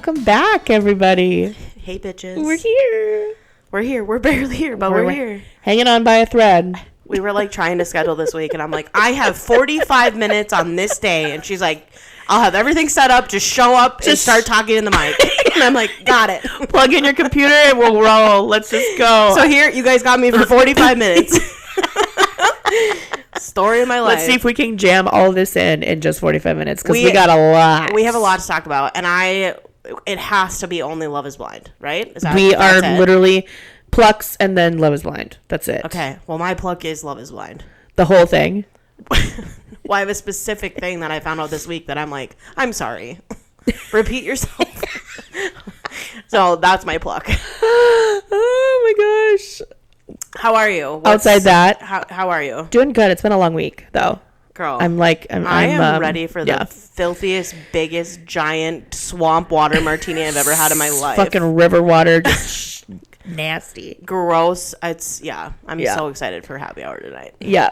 Welcome back, everybody. Hey, bitches. We're here. We're here. We're barely here, but we're here. Hanging on by a thread. We were like trying to schedule this week, and I'm like, I have 45 minutes on this day. And she's like, I'll have everything set up. Just show up and start talking in the mic. And I'm like, got it. Plug in your computer and we'll roll. Let's just go. So here, you guys got me for 45 minutes. Story of my life. Let's see if we can jam all this in just 45 minutes, because we got a lot. We have a lot to talk about, and it has to be only Love is Blind, right? We are literally plucks and then Love is Blind. That's it. Okay. Well, my pluck is Love is Blind. The whole thing. Well, I have a specific thing that I found out this week that I'm like, I'm sorry. Repeat yourself. So that's my pluck. Oh my gosh. How are you? Outside that, how are you? Doing good. It's been a long week though. Girl, I'm ready for the filthiest, biggest, giant swamp water martini I've ever had in my life. Fucking river water, just nasty, gross. I'm so excited for happy hour tonight. Yeah.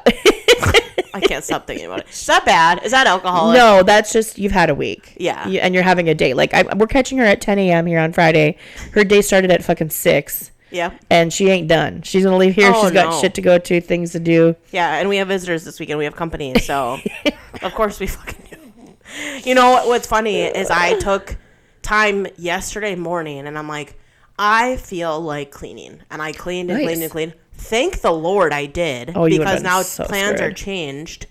I can't stop thinking about it. Is that bad? Is that alcoholic? No, that's just you've had a week. Yeah. And you're having a day. Like we're catching her at 10 a.m. here on Friday. Her day started at fucking 6. Yeah. And she ain't done. She's going to leave here. She's got shit to go to, things to do. Yeah, and we have visitors this weekend. We have company, so of course we fucking do. You know what's funny is I took time yesterday morning, and I'm like, I feel like cleaning. And I cleaned and cleaned and cleaned. Thank the Lord I did, because now plans are changed.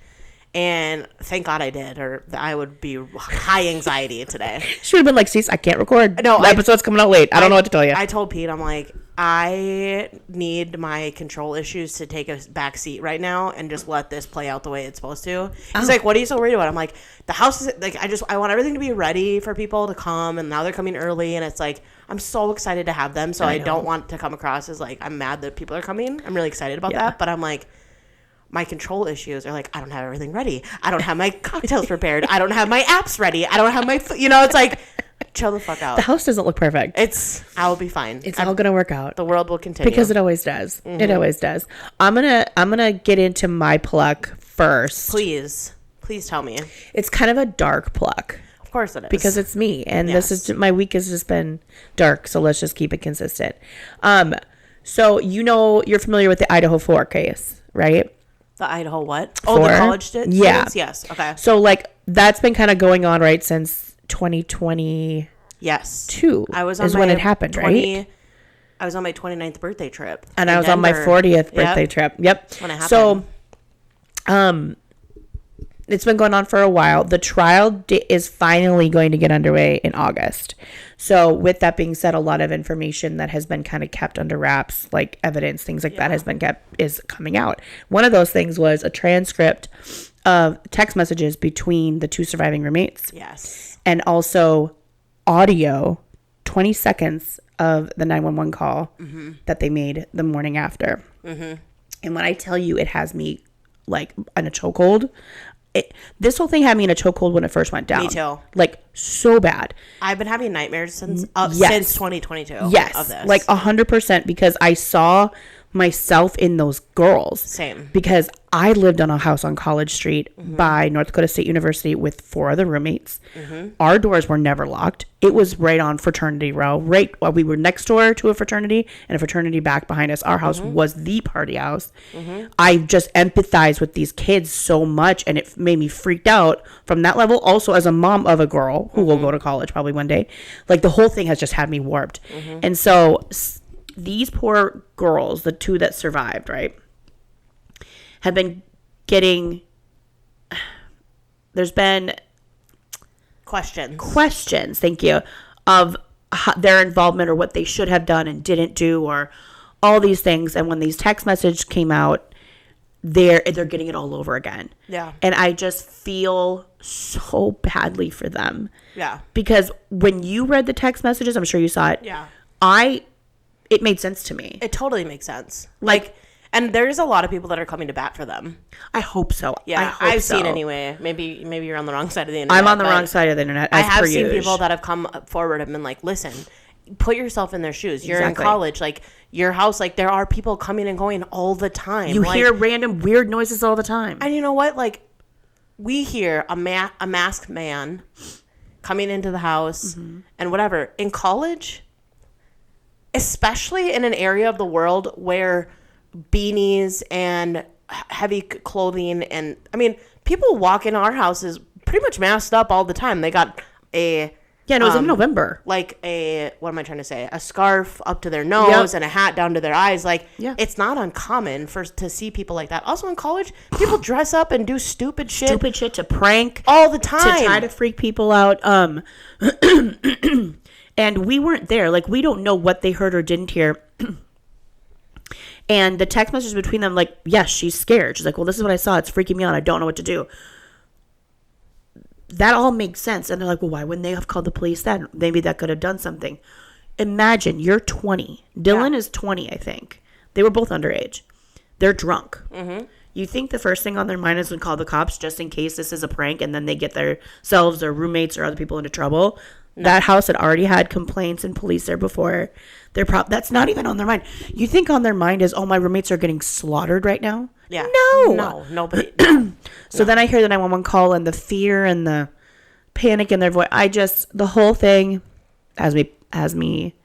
And thank God I did, or I would be high anxiety today. She would have been like, "Cease, I can't record. No, the episode's coming out late. I don't know what to tell you." I told Pete, I'm like, I need my control issues to take a back seat right now and just let this play out the way it's supposed to. He's like, "What are you so worried about?" I'm like, the house is like, I want everything to be ready for people to come, and now they're coming early, and it's like, I'm so excited to have them, so I don't want to come across as like I'm mad that people are coming. I'm really excited about that, but I'm like, my control issues are like, I don't have everything ready. I don't have my cocktails prepared. I don't have my apps ready. I don't have my, it's like, chill the fuck out. The house doesn't look perfect. I'll be fine. It's all going to work out. The world will continue. Because it always does. Mm-hmm. It always does. I'm going to get into my pluck first. Please tell me. It's kind of a dark pluck. Of course it is. Because it's me. And this is, my week has just been dark. So let's just keep it consistent. So, you're familiar with the Idaho 4 case, right? The Idaho what? Oh, the college students? Yeah. Yes. Okay. So, like, that's been kind of going on, right, since 2020. Yes. When it happened, right? I was on my 29th birthday trip. And I was on my 40th birthday trip. Yep. When it happened. So, it's been going on for a while. The trial is finally going to get underway in August. So with that being said, a lot of information that has been kind of kept under wraps, like evidence, things like that is coming out. One of those things was a transcript of text messages between the two surviving roommates. Yes. And also audio, 20 seconds of the 911 call that they made the morning after. Mm-hmm. And when I tell you, it has me like in a chokehold. This whole thing had me in a chokehold when it first went down. Me too. Like, so bad. I've been having nightmares since 2022 of this. Like 100%, because I saw myself in those girls. Same. Because I lived on a house on College Street by North Dakota State University with 4 other roommates. Mm-hmm. Our doors were never locked. It was right on fraternity row. We were next door to a fraternity and a fraternity back behind us. Our house was the party house. Mm-hmm. I just empathized with these kids so much, and it made me freaked out from that level. Also, as a mom of a girl who will go to college probably one day, like the whole thing has just had me warped. Mm-hmm. And so these poor girls, the 2 that survived, right, have been getting, there's been questions, thank you, of their involvement or what they should have done and didn't do, or all these things. And when these text messages came out, they're getting it all over again. Yeah. And I just feel so badly for them. Yeah. Because when you read the text messages, I'm sure you saw it. Yeah. It made sense to me. It totally makes sense. Like, and there's a lot of people that are coming to bat for them. I hope so. Yeah, I've seen anyway. Maybe you're on the wrong side of the internet. I'm on the wrong side of the internet. I have seen people that have come forward and been like, listen, put yourself in their shoes. You're in college. Like, your house, like, there are people coming and going all the time. You hear random weird noises all the time. And you know what? Like, we hear a masked man coming into the house and whatever. In college, especially in an area of the world where beanies and heavy clothing and, I mean, people walk in our houses pretty much masked up all the time. They got a... Yeah, no, it was in November. Like what am I trying to say? A scarf up to their nose and a hat down to their eyes. Like, it's not uncommon to see people like that. Also in college, people dress up and do stupid shit. Stupid shit to prank. All the time. To try to freak people out. And we weren't there. Like, we don't know what they heard or didn't hear. And the text message between them, like, yes, she's scared. She's like, well, this is what I saw. It's freaking me out. I don't know what to do. That all makes sense. And they're like, well, why wouldn't they have called the police then? Maybe that could have done something. Imagine, you're 20. Dylan is 20, I think. They were both underage. They're drunk. Mm-hmm. You think the first thing on their mind is to call the cops just in case this is a prank and then they get themselves or roommates or other people into trouble? No. That house had already had complaints and police there before. That's not even on their mind. You think on their mind is, oh, my roommates are getting slaughtered right now? Yeah. No, nobody. So then I hear the 911 call and the fear and the panic in their voice. The whole thing has me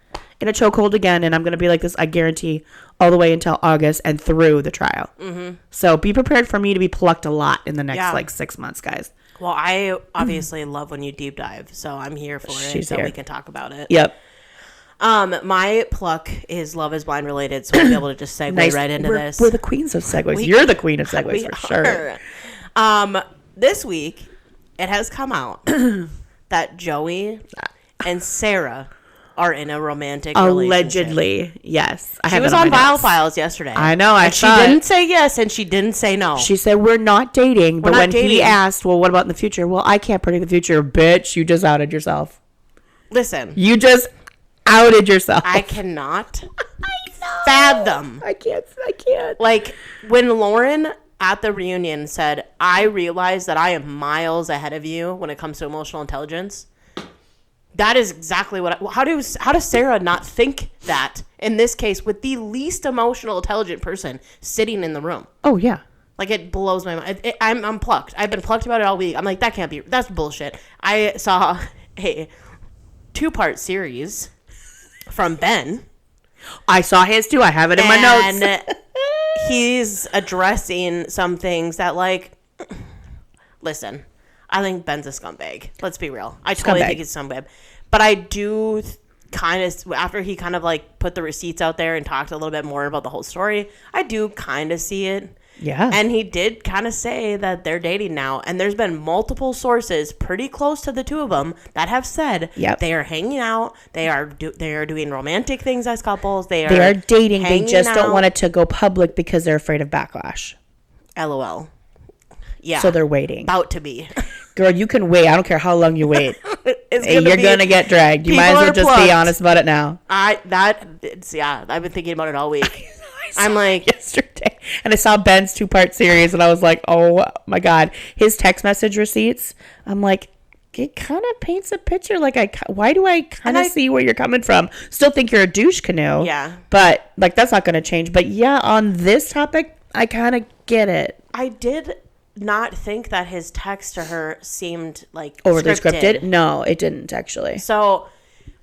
in a chokehold again. And I'm going to be like this, I guarantee, all the way until August and through the trial. Mm-hmm. So be prepared for me to be plucked a lot in the next 6 months, guys. Well, I obviously love when you deep dive. So I'm here for it. So we can talk about it. Yep. My pluck is Love is Blind related, so we'll be able to just segue right into this. We're the queens of segues. You're the queen of segues for sure. This week, it has come out that Joey and Sarah are in a romantic relationship. Allegedly, yes. She was on Viall Files yesterday. I know, she didn't say yes, and she didn't say no. She said, we're not dating. But when he asked, well, what about in the future? Well, I can't predict the future. Bitch, you just outed yourself. Listen. You just outed yourself. I cannot fathom. I can't. Like, when Lauren at the reunion said, I realize that I am miles ahead of you when it comes to emotional intelligence. That is exactly what how does Sarah not think that in this case with the least emotional intelligent person sitting in the room? Oh, yeah. Like, it blows my mind. I'm plucked. I've been plucked about it all week. I'm like, that's bullshit. I saw a 2-part series from Ben. I saw his too. I have it in my notes. And he's addressing some things that, like, listen, I think Ben's a scumbag. Let's be real. I totally think he's a scumbag. But I do kind of, after he kind of, like, put the receipts out there and talked a little bit more about the whole story, I do kind of see it. Yeah. And he did kind of say that they're dating now. And there's been multiple sources pretty close to the two of them that have said they are hanging out. They are doing romantic things as couples. They are dating. They just don't want it to go public because they're afraid of backlash. LOL. Yeah. So they're waiting. About to be. Girl, you can wait. I don't care how long you wait. You're going to get dragged. You might as well just be honest about it now. I've been thinking about it all week. I'm like, yesterday, and I saw Ben's 2-part series, and I was like, oh my God, his text message receipts. I'm like, it kind of paints a picture. Like, why do I kind of see where you're coming from? Still think you're a douche canoe. Yeah. But, like, that's not going to change. But yeah, on this topic, I kind of get it. I did not think that his text to her seemed like overly scripted. No, it didn't actually. So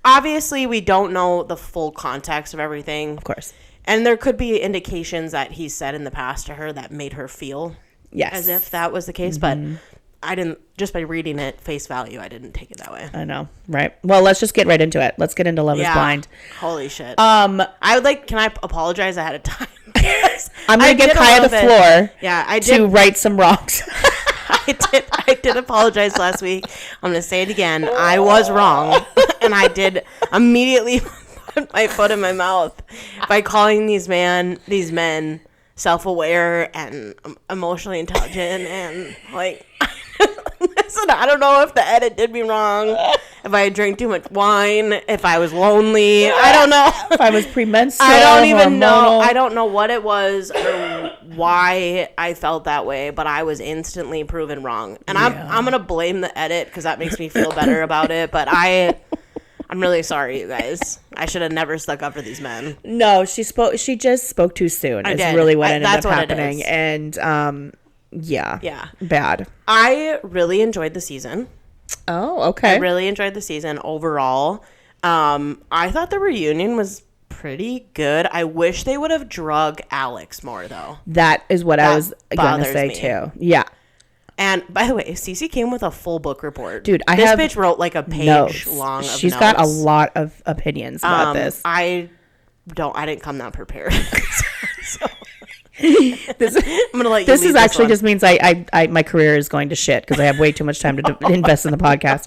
obviously we don't know the full context of everything. Of course. And there could be indications that he said in the past to her that made her feel as if that was the case. Mm-hmm. But I didn't, just by reading it face value, I didn't take it that way. I know. Right. Well, let's just get right into it. Let's get into Love is Blind. Holy shit. can I apologize ahead of time? I'm going to give Kiah the floor to right some wrongs. I did apologize last week. I'm going to say it again. I was wrong. And I did immediately put my foot in my mouth by calling these men self-aware and emotionally intelligent and, like, listen, I don't know if the edit did me wrong, if I drank too much wine, if I was lonely, I don't know. If I was premenstrual, I don't even know. I don't know what it was or why I felt that way, but I was instantly proven wrong. And I'm going to blame the edit because that makes me feel better about it, but I'm really sorry, you guys. I should have never stuck up for these men. No, she just spoke too soon. Is really what ended up happening. And yeah, bad. I really enjoyed the season. Oh, okay. I really enjoyed the season overall. I thought the reunion was pretty good. I wish they would have drug Alex more, though. That is what I was going to say, me. too. Yeah. And by the way, CC came with a full book report. Dude, this bitch wrote like a page long of She's notes. Got a lot of opinions about this. I didn't come that prepared. so this, I'm gonna let you. This is actually just means I my career is going to shit because I have way too much time to invest in the podcast.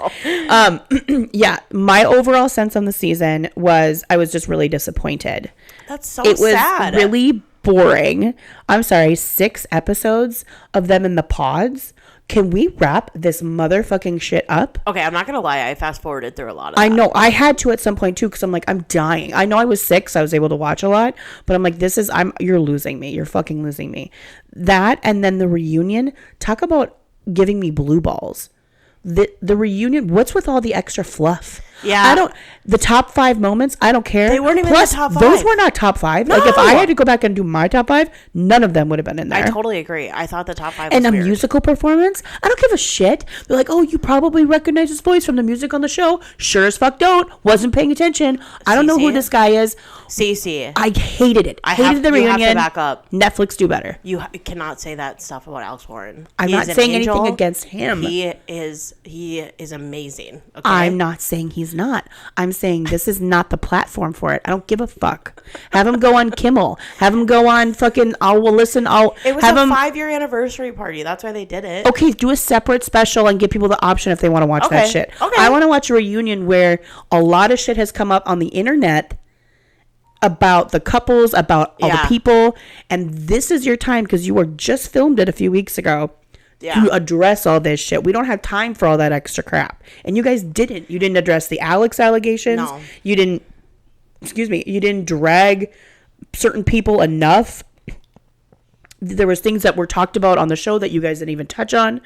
Yeah, my overall sense on the season was I was just really disappointed. That's so it was sad. Really boring. I'm sorry, 6 episodes of them in the pods. Can we wrap this motherfucking shit up? Okay, I'm not gonna lie. I fast forwarded through a lot of. I know I had to at some point too because I'm like I'm dying. I know I was sick, so I was able to watch a lot, but I'm like you're losing me. You're fucking losing me. That and then the reunion. Talk about giving me blue balls. The reunion. What's with all the extra fluff? Yeah, the top 5 moments, I don't care. They weren't even Plus, the top 5. Those were not top 5. No. Like if I had to go back and do my top 5, none of them would have been in there. I totally agree. I thought the top 5 was and a weird. musical performance, I don't give a shit. They're like, oh, you probably recognize his voice from the music on the show. Sure as fuck don't. Wasn't paying attention. I don't know who this guy is. CC. I hated it. Hated the reunion. You have to back up. Netflix, do better. You cannot say that stuff about Alex Warren. I'm not saying anything against him. He is amazing. Okay? I'm not saying he's not. I'm saying this is not the platform for it. I don't give a fuck. Have him go on Kimmel. Have him go on fucking. It was a 5-year anniversary party. That's why they did it. Okay, do a separate special and give people the option if they want to watch that shit. Okay. I want to watch a reunion where a lot of shit has come up on the internet about the couples, about all the people, and this is your time because you were just filmed it a few weeks ago. To address all this shit. We don't have time for all that extra crap. And you guys didn't. You didn't address the Alex allegations. No. You didn't drag certain people enough. There was things that were talked about on the show that you guys didn't even touch on.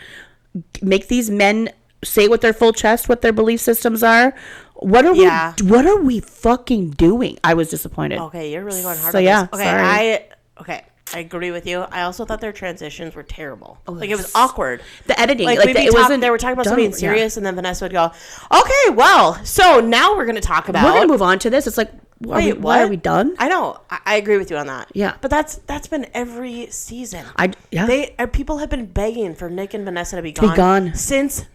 Make these men say with their full chest what their belief systems are. What are we fucking doing? I was disappointed. Okay, you're really going hard on this. Okay, I agree with you. I also thought their transitions were terrible. It was awkward. The editing, they were talking about something serious, and then Vanessa would go, "Okay, well, so now we're going to talk about." We're going to move on to this. It's like, why are we done? I know. I agree with you on that. Yeah, but that's been every season. People have been begging for Nick and Vanessa to be gone since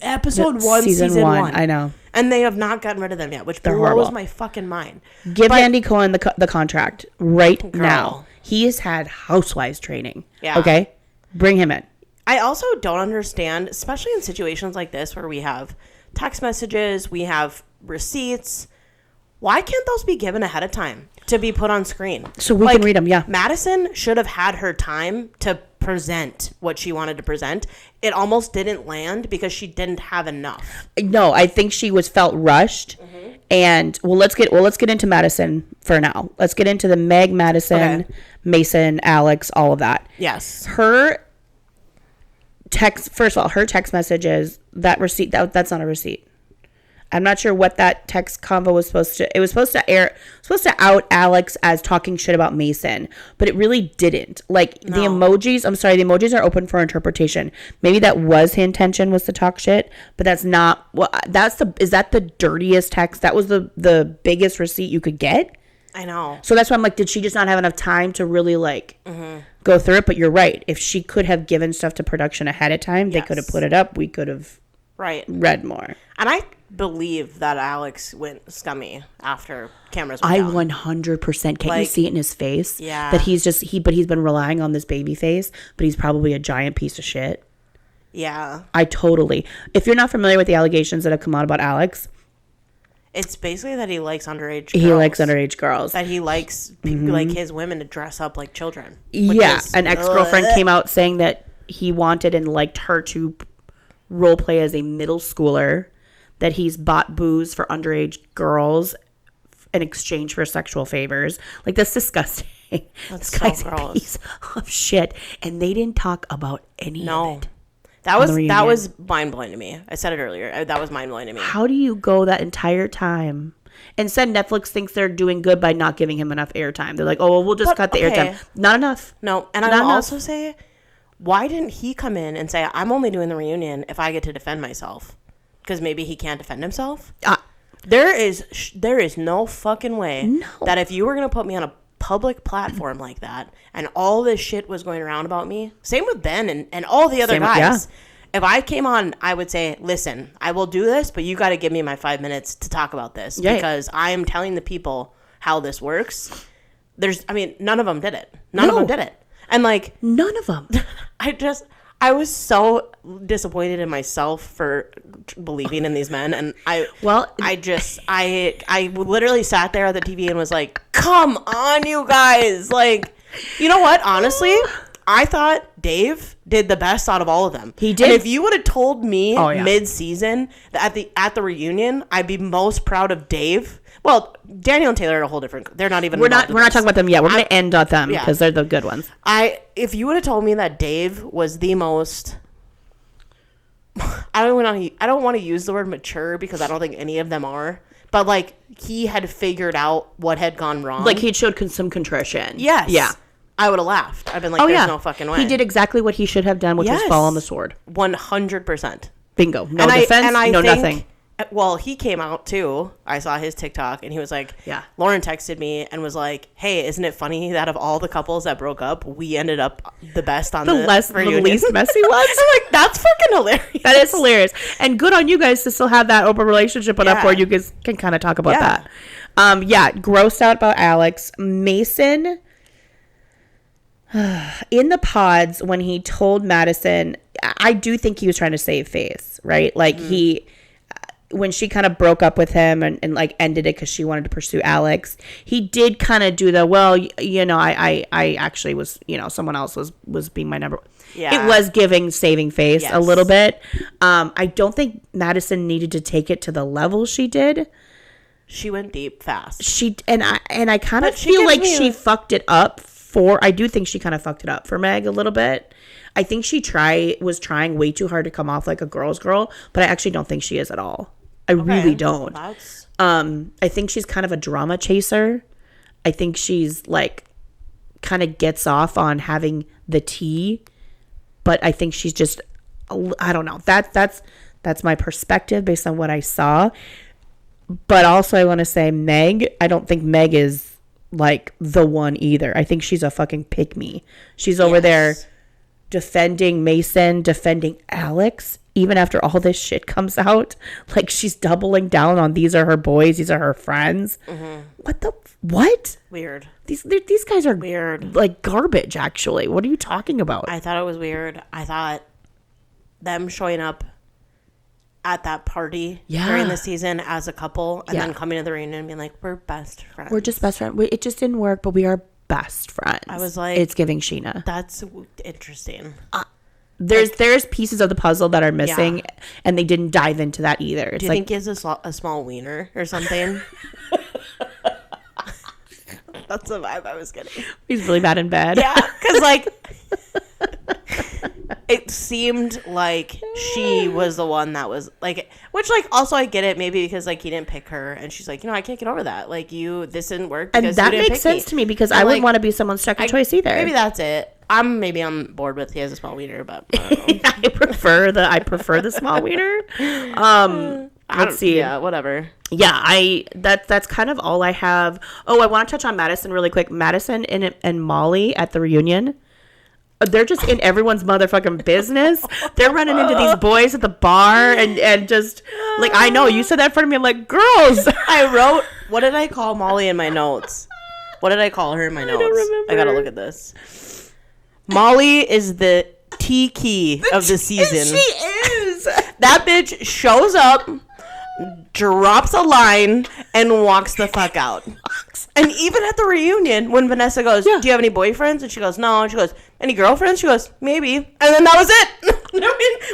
episode 1, season 1. I know, and they have not gotten rid of them yet, which blows my fucking mind. Give Andy Cohen the contract right now. He has had housewives training. Yeah. Okay? Bring him in. I also don't understand, especially in situations like this where we have text messages, we have receipts. Why can't those be given ahead of time to be put on screen? So we can read them, yeah. Madison should have had her time to present what she wanted to present. It almost didn't land because she didn't have enough. No, I think she felt rushed. Mm-hmm. And let's get into Madison for now. Let's get into the Meg, Madison, Mason, Alex, all of that. Yes. Her text messages, that receipt, that's not a receipt. I'm not sure what that text convo was supposed to. It was supposed to out Alex as talking shit about Mason, but it really didn't. Like the emojis. I'm sorry, the emojis are open for interpretation. Maybe that was his intention, was to talk shit, but that's not. Well, is that the dirtiest text? That was the biggest receipt you could get. I know. So that's why I'm like, did she just not have enough time to really go through it? But you're right. If she could have given stuff to production ahead of time, they could have put it up. We could have read more. And I believe that Alex went scummy after cameras went down. 100%. Can't you see it in his face? Yeah. That he's been relying on this baby face, but he's probably a giant piece of shit. Yeah. If you're not familiar with the allegations that have come out about Alex, it's basically that he likes underage girls. He likes underage girls. That he likes like his women to dress up like children. Yeah. An ex-girlfriend came out saying that he wanted and liked her to role play as a middle schooler, that he's bought booze for underage girls in exchange for sexual favors. Like, that's disgusting. That's this guy's so gross. A piece of shit. And they didn't talk about any of it. That was mind-blowing to me. I said it earlier. That was mind-blowing to me. How do you go that entire time? Instead, Netflix thinks they're doing good by not giving him enough airtime. They're like, oh, well, we'll just cut the airtime. Not enough. No, and I will also say, why didn't he come in and say, I'm only doing the reunion if I get to defend myself? because maybe he can't defend himself. There is no fucking way that if you were going to put me on a public platform like that and all this shit was going around about me, same with Ben and all the other guys. If I came on, I would say, listen, I will do this, but you got to give me my 5 minutes to talk about this because I am telling the people how this works. None of them did it. None of them did it. And like, none of them. I was so disappointed in myself for believing in these men. And I literally sat there at the TV and was like, come on, you guys. Like, you know what? Honestly, I thought Dave did the best out of all of them. He did. And if you would have told me mid-season that at the reunion, I'd be most proud of Dave. Well, Daniel and Taylor are a whole different. They're not even. We're not talking about them yet. We're going to end on them because they're the good ones. If you would have told me that Dave was the most, I don't want to use the word mature because I don't think any of them are. But like he had figured out what had gone wrong. Like he showed some contrition. Yes. Yeah. I would have laughed. I've been like, there's no fucking way. He did exactly what he should have done, which was fall on the sword. 100%. Bingo. No defense. No nothing. Well, he came out too. I saw his TikTok and he was like, Lauren texted me and was like, hey, isn't it funny that of all the couples that broke up, we ended up the best on the least messy ones? I'm like, that's fucking hilarious. That is hilarious. And good on you guys to still have that open relationship put up where you guys can kind of talk about that. Grossed out about Alex. Mason, in the pods when he told Madison, I do think he was trying to save face, right? Like when she kind of broke up with him and like ended it because she wanted to pursue Alex, he did kind of do the, well, I actually was, someone else was being my number. Yeah. It was giving saving face a little bit. I don't think Madison needed to take it to the level she did. She went deep fast. I kind of feel like she fucked it up I do think she kind of fucked it up for Meg a little bit. I think she was trying way too hard to come off like a girl's girl, but I actually don't think she is at all. I really don't. I think she's kind of a drama chaser. I think she's like kind of gets off on having the tea, but I think she's just, I don't know. That's my perspective based on what I saw. But also I want to say Meg, I don't think Meg is like the one either. I think she's a fucking pick-me. She's over there defending Mason, defending Alex, even after all this shit comes out. Like she's doubling down on these are her boys, these are her friends. What? Weird. These guys are weird. Like garbage, actually. What are you talking about? I thought it was weird. I thought them showing up at that party during the season as a couple and then coming to the reunion and being like, we're best friends. We're just best friends. It just didn't work, but we are best friends. I was like, it's giving Sheena. That's interesting. There's pieces of the puzzle that are missing and they didn't dive into that either. Do you think he has a small wiener or something? That's the vibe I was getting. He's really bad in bed. Yeah, because like it seemed like she was the one that was like, which like also I get it maybe because like he didn't pick her and she's like, I can't get over that. Like this didn't work. And that makes sense to me because I wouldn't want to be someone's second choice either. Maybe that's it. I'm bored with he has a small wiener, but I prefer the small wiener. Let's see. Yeah, whatever. Yeah, that's kind of all I have. Oh, I want to touch on Madison really quick. Madison and Molly at the reunion. They're just in everyone's motherfucking business. They're running into these boys at the bar and just like, I know you said that in front of me. I'm like, girls. I wrote, what did I call Molly in my notes? What did I call her in my notes? I don't remember. I gotta look at this. Molly is the T-key of the season. She is. That bitch shows up, drops a line, and walks the fuck out. And even at the reunion, when Vanessa goes, do you have any boyfriends? And she goes, no. And she goes, any girlfriends? She goes, maybe. And then that was it.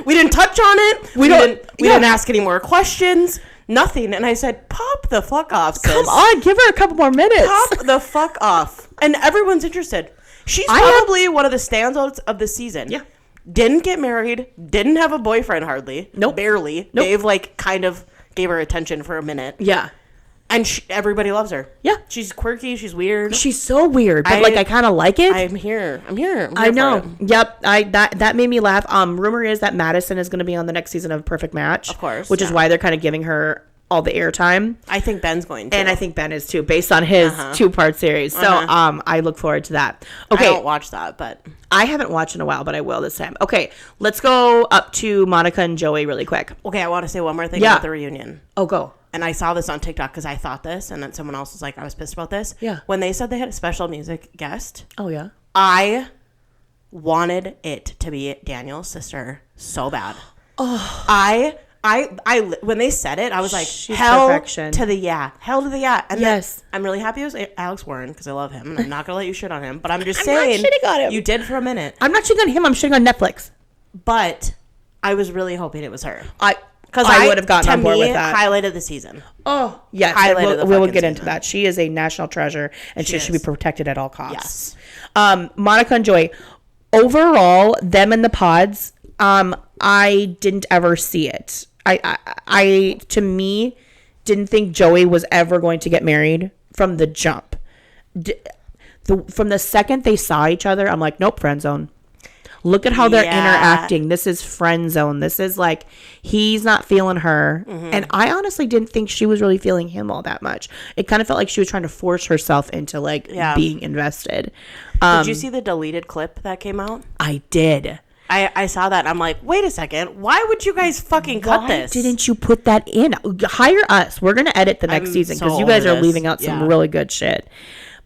We didn't touch on it. We didn't ask any more questions. Nothing. And I said, pop the fuck off, sis. Come on, give her a couple more minutes. Pop the fuck off. And everyone's interested. She's probably one of the standouts of the season. Yeah. Didn't get married. Didn't have a boyfriend hardly. Nope. Barely. Nope. Dave kind of gave her attention for a minute. Yeah. And everybody loves her. Yeah. She's quirky. She's weird. She's so weird, but I kind of like it. I'm here. I know. Yep. That made me laugh. Rumor is that Madison is going to be on the next season of Perfect Match. Of course. Which is why they're kind of giving her all the airtime. I think Ben's going to. And I think Ben is too, based on his 2-part series. So I look forward to that. Okay. I don't watch that, but I haven't watched in a while, but I will this time. Okay. Let's go up to Monica and Joey really quick. Okay. I want to say one more thing about the reunion. Oh, go. And I saw this on TikTok because I thought this, and then someone else was like, I was pissed about this. Yeah. When they said they had a special music guest. Oh, yeah. I wanted it to be Daniel's sister so bad. Oh. I when they said it, I was like, she's hell perfection. to the yeah. Hell to the yeah. And yes. I'm really happy it was Alex Warren because I love him, and I'm not going to let you shit on him. But I'm just saying. Not shitting on him. You did for a minute. I'm not shitting on him. I'm shitting on Netflix. But I was really hoping it was her. Because I would have gotten on board with that. Highlight of the season. Oh, yes. We will get into that. She is a national treasure, and she should be protected at all costs. Yes. Monica and Joy. Overall, them and the pods, I didn't ever see it. I to me, didn't think Joey was ever going to get married from the jump. From the second they saw each other, I'm like, nope, friend zone. Look at how they're interacting. This is friend zone. This is like, he's not feeling her. Mm-hmm. And I honestly didn't think she was really feeling him all that much. It kind of felt like she was trying to force herself into like being invested. Did you see the deleted clip that came out? I did. I saw that. And I'm like, wait a second. Why would you guys fucking cut this? Why didn't you put that in? Hire us. We're going to edit the next season because you guys are leaving out some really good shit.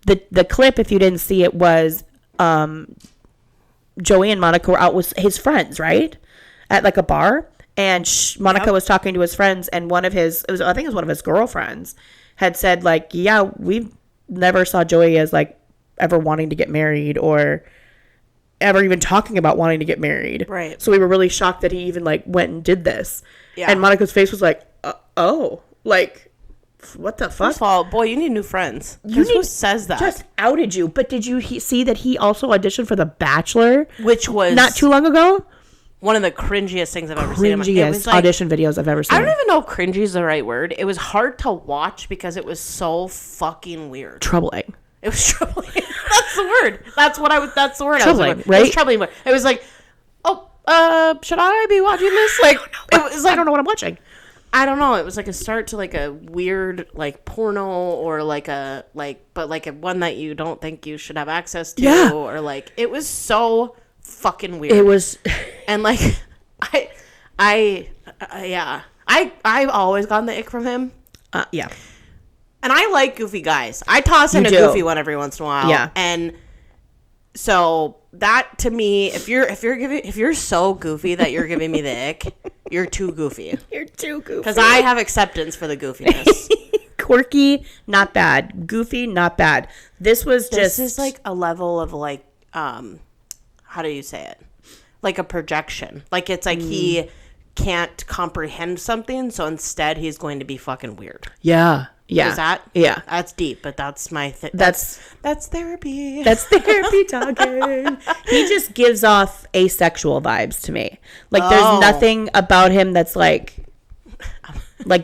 The clip, if you didn't see it, was Joey and Monica were out with his friends, right? At like a bar. And Monica was talking to his friends, and I think it was one of his girlfriends had said like, yeah, we never saw Joey as like ever wanting to get married or ever even talking about wanting to get married. Right. So we were really shocked that he even like went and did this. Yeah. And Monica's face was like, oh, like, what the fuck? First of all, boy, you need new friends. Who says that? Just outed you. But did you see that he also auditioned for The Bachelor? Which was not too long ago? One of the cringiest things I've ever seen. Cringiest audition videos I've ever seen. I don't even know if cringy is the right word. It was hard to watch because it was so fucking weird. Troubling. It was troubling. That's the word. That's the word. Troubling, I was right? It was troubling. It was like, should I be watching this? Like, it was like, I don't know what I'm watching. I don't know. It was like a start to like a weird like porno or like a one that you don't think you should have access to or like it was so fucking weird. It was, and like I've always gotten the ick from him. Yeah. And I like goofy guys. I toss in a goofy one every once in a while. Yeah. And so that to me, if you're so goofy that you're giving me the ick, you're too goofy. You're too goofy. Because I have acceptance for the goofiness. Quirky, not bad. Goofy, not bad. This is like a level of like, how do you say it? Like a projection. Like it's like he can't comprehend something, so instead he's going to be fucking weird. Yeah. Yeah. Is that? Yeah. That's deep, but that's my that's therapy. That's therapy talking. He just gives off asexual vibes to me. Like there's nothing about him that's like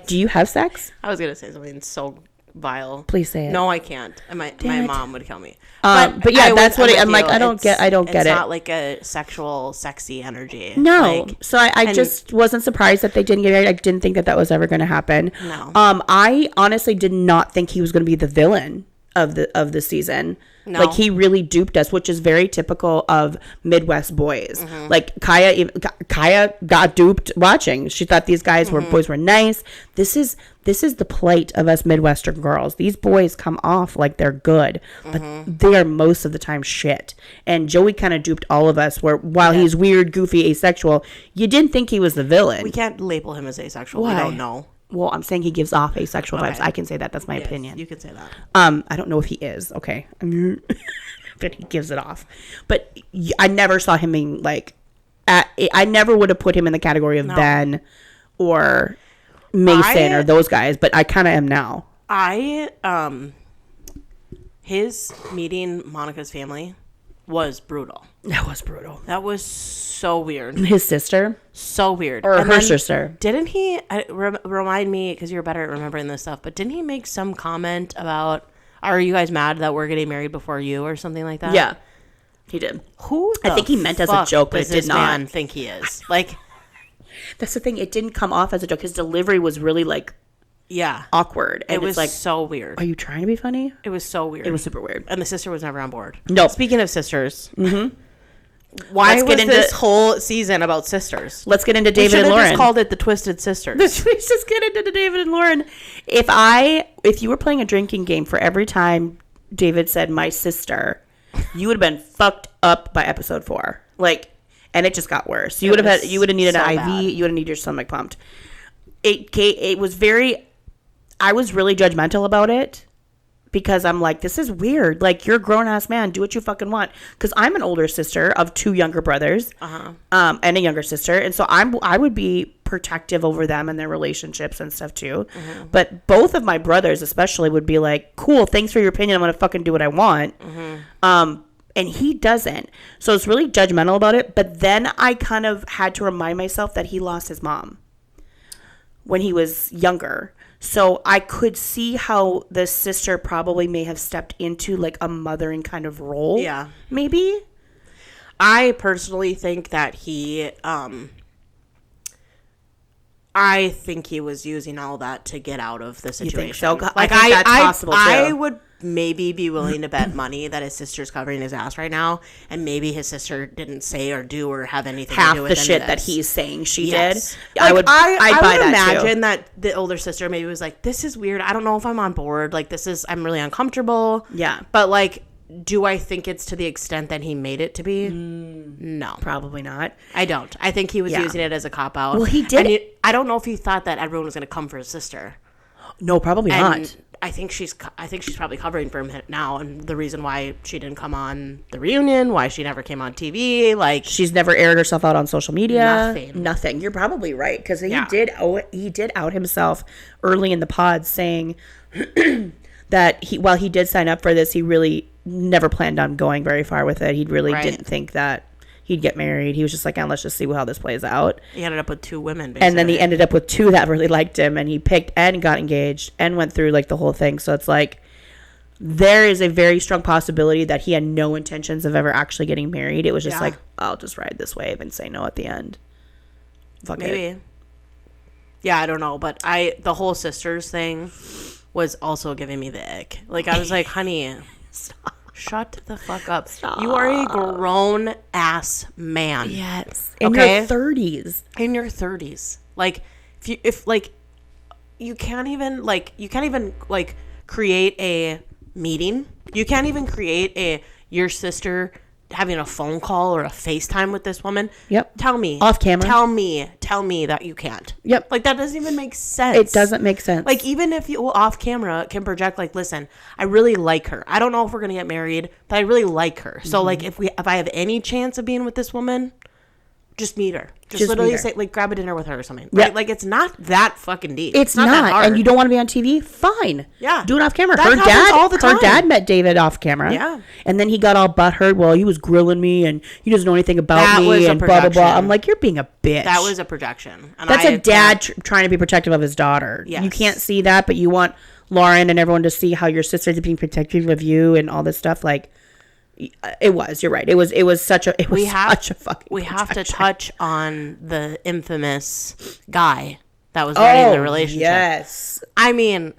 do you have sex? I was gonna say something so vile. Please say it. No, I can't. My mom would kill me. But yeah, that's what I'm like. I don't get it. It's not like a sexual, sexy energy. No. So I just wasn't surprised that they didn't get married. I didn't think that was ever going to happen. No. I honestly did not think he was going to be the villain of the season. No. Like he really duped us, which is very typical of Midwest boys. Mm-hmm. Like Kiah got duped watching. She thought these guys boys were nice. This is the plight of us Midwestern girls. These boys come off like they're good, but they are most of the time shit. And Joey kind of duped all of us. While he's weird, goofy, asexual, you didn't think he was the villain. We can't label him as asexual. Why? We don't know. Well, I'm saying he gives off asexual vibes. I can say that. That's my opinion. You can say that. I don't know if he is. Okay. But he gives it off. But I never saw him being like... I never would have put him in the category of Ben or Mason or those guys. But I kind of am now. His meeting Monica's family was brutal. That was brutal. That was so weird. His sister? So weird. Or her sister? Didn't he, remind me, because you're better at remembering this stuff, but didn't he make some comment about, are you guys mad that we're getting married before you or something like that? Yeah, he did. I think he meant as a joke, but it did not. Man think he is? Like, that's the thing. It didn't come off as a joke. His delivery was really like, awkward. And it was like, so weird. Are you trying to be funny? It was so weird. It was super weird. And the sister was never on board. No. Speaking of sisters, why was this whole season about sisters? Let's get into David and Lauren. We should have just called it the Twisted Sisters. Let's just get into David and Lauren. If you were playing a drinking game for every time David said my sister, you would have been fucked up by episode 4. Like, and it just got worse. You would have needed an IV. Bad. You would have needed your stomach pumped. It was very. I was really judgmental about it because I'm like, this is weird. Like, you're a grown ass man. Do what you fucking want. Because I'm an older sister of 2 younger brothers, and a younger sister, and so I would be protective over them and their relationships and stuff too. But both of my brothers, especially, would be like, cool, thanks for your opinion. I'm gonna fucking do what I want. And he doesn't. So it's really judgmental about it. But then I kind of had to remind myself that he lost his mom when he was younger. So I could see how the sister probably may have stepped into like a mothering kind of role. Yeah. Maybe. I personally think that I think he was using all that to get out of the situation. You think so? Like, I think that's possible too. I would maybe be willing to bet money that his sister's covering his ass right now, and maybe his sister didn't say or do or have anything half to do with the shit this. that he's saying she Yes. did. Like, I'd buy that imagine too. that the older sister maybe was like, this is weird. I don't know if I'm on board. Like, I'm really uncomfortable. Yeah. But like, do I think it's to the extent that he made it to be? No. Probably not. I don't. I think he was using it as a cop-out. Well, he did. I don't know if he thought that everyone was going to come for his sister. No, probably not. I think she's probably covering for him now, and the reason why she didn't come on the reunion, why she never came on TV, like, she's never aired herself out on social media. Nothing. You're probably right, because he did out himself early in the pod, saying that while he did sign up for this, he really never planned on going very far with it. He really didn't think that he'd get married. He was just like, let's just see how this plays out. He ended up with 2 women, basically. And then he ended up with 2 that really liked him, and he picked and got engaged and went through like the whole thing. So it's like, there is a very strong possibility that he had no intentions of ever actually getting married. It was just like, I'll just ride this wave and say no at the end. Fuck Maybe. it. Yeah, I don't know. But the whole sisters thing was also giving me the ick. Like, I was like, honey, Stop. Shut the fuck up. Stop. You are a grown ass man. Yes. In your 30s. In your 30s. Like, you can't even create a meeting. You can't even create your sister having a phone call or a FaceTime with this woman. Yep. Tell me. Off camera. Tell me that you can't. Yep. Like, that doesn't even make sense. It doesn't make sense. Like, even if you off camera can project, like, listen, I really like her. I don't know if we're going to get married, but I really like her. So, like, if I have any chance of being with this woman, just meet her. Just literally say, like, grab a dinner with her or something. Yeah. Right? Like, it's not that fucking deep. It's not that hard. And you don't want to be on TV? Fine. Yeah. Do it off camera. That happens all the time. Her dad met David off camera. Yeah. And then he got all butthurt. Well, he was grilling me and he doesn't know anything about That me was a and blah, blah, blah. projection. I'm like, you're being a bitch. That was a projection. And That's a dad trying to be protective of his daughter. Yes. You can't see that, but you want Lauren and everyone to see how your sister's being protective of you and all this stuff. Like, it was. You're right. It was such a fucking. We have to touch on the infamous guy that was running the relationship. Yes. I mean,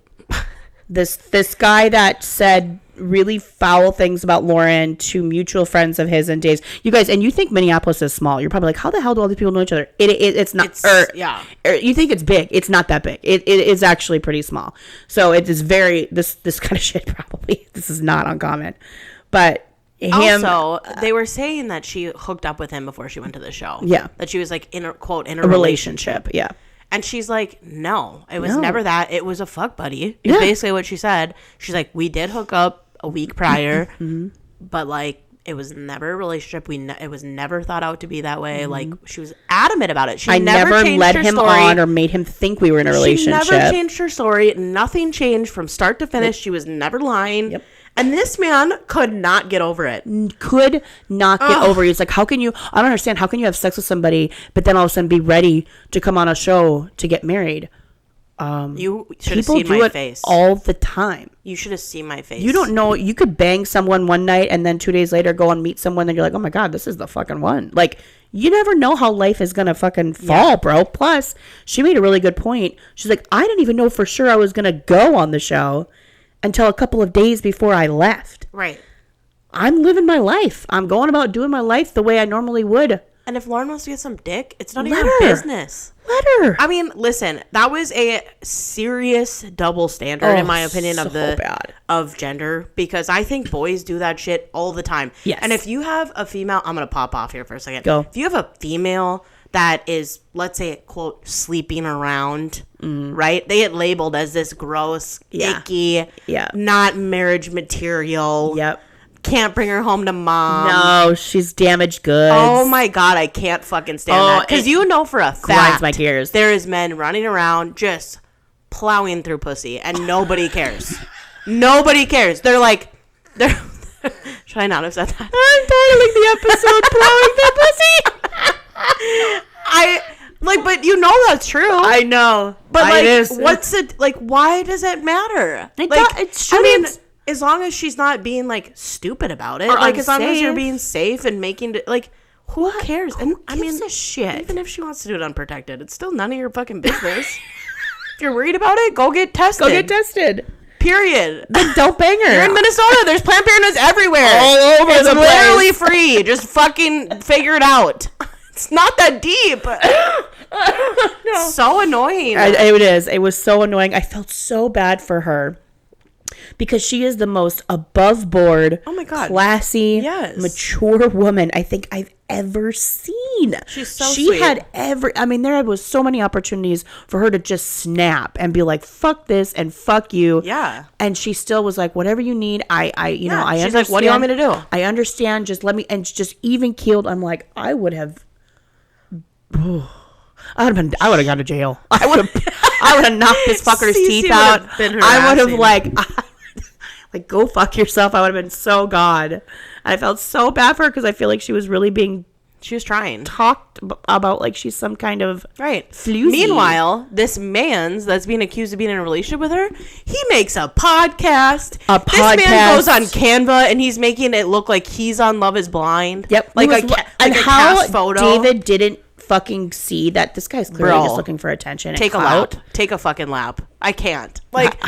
this guy that said really foul things about Lauren to mutual friends of his and Dave's. You guys, and you think Minneapolis is small. You're probably like, how the hell do all these people know each other? It's not. You think it's big. It's not that big. It is actually pretty small. So it is very this kind of shit. Probably this is not uncommon, but. Also, they were saying that she hooked up with him before she went to the show. Yeah. That she was like in a relationship. Yeah. And she's like, no, it was never that. It was a fuck buddy. It's Yeah. basically what she said. She's like, we did hook up a week prior, but like it was never a relationship. It was never thought out to be that way. Like, she was adamant about it. I never led him on or made him think we were in a relationship. She never changed her story. Nothing changed from start to finish. She was never lying. Yep. And this man could not get over it. Could not get over it. It's like, how can you, I don't understand, how can you have sex with somebody, but then all of a sudden be ready to come on a show to get married? You should have seen my face. All the time. You should have seen my face. You don't know, you could bang someone one night and then 2 days later go and meet someone and you're like, oh my God, this is the fucking one. Like, you never know how life is gonna fucking fall, bro. Plus, she made a really good point. She's like, I didn't even know for sure I was gonna go on the show until a couple of days before I left. Right. I'm living my life. I'm going about doing my life the way I normally would. And if Lauren wants to get some dick, it's none of your business. Let her. I mean, listen, that was a serious double standard, in my opinion, of gender, because I think boys do that shit all the time. Yes. And if you have a female, I'm going to pop off here for a second. Go. If you have a female that is, let's say, quote, sleeping around, right? They get labeled as this gross, icky, not marriage material. Yep. Can't bring her home to mom. No, she's damaged goods. Oh my God, I can't fucking stand that. Because you know for a fact, grinds my gears. There is men running around just plowing through pussy and nobody cares. Nobody cares. They're like, should I not have said that? I'm titling the episode Plowing the Pussy. But you know that's true. I know. But like, what's it, like, why does it matter? It's true. I mean, as long as she's not being like stupid about it, like as long as you're being safe and making it, like, who cares? And I mean, a shit. Even if she wants to do it unprotected, it's still none of your fucking business. If you're worried about it, go get tested. Period. Then don't bang her. You're in Minnesota. There's Planned Parenthoods everywhere. All over the place. It's literally free. Just fucking figure it out. It's not that deep. No. So annoying. It is. It was so annoying. I felt so bad for her. Because she is the most above board, oh my God, classy, mature woman I think I've ever seen. She's so she sweet. had there was so many opportunities for her to just snap and be like, fuck this and fuck you. Yeah. And she still was like, whatever you need, I she's understand. like, what do you want me to do? I understand. Just let me, and just even keeled. I'm like, I would have gone to jail. I would have knocked this fucker's teeth out. I would have like, go fuck yourself. I would have been so gone. And I felt so bad for her because I feel like she was really she was trying. Talked about like she's some kind of floozy. Meanwhile, this man's that's being accused of being in a relationship with her, he makes a podcast. This man goes on Canva and he's making it look like he's on Love is Blind. Yep. Like a cast photo. David didn't fucking see that this guy's clearly just looking for attention. Take a lap. Take a fucking lap. I can't. Like,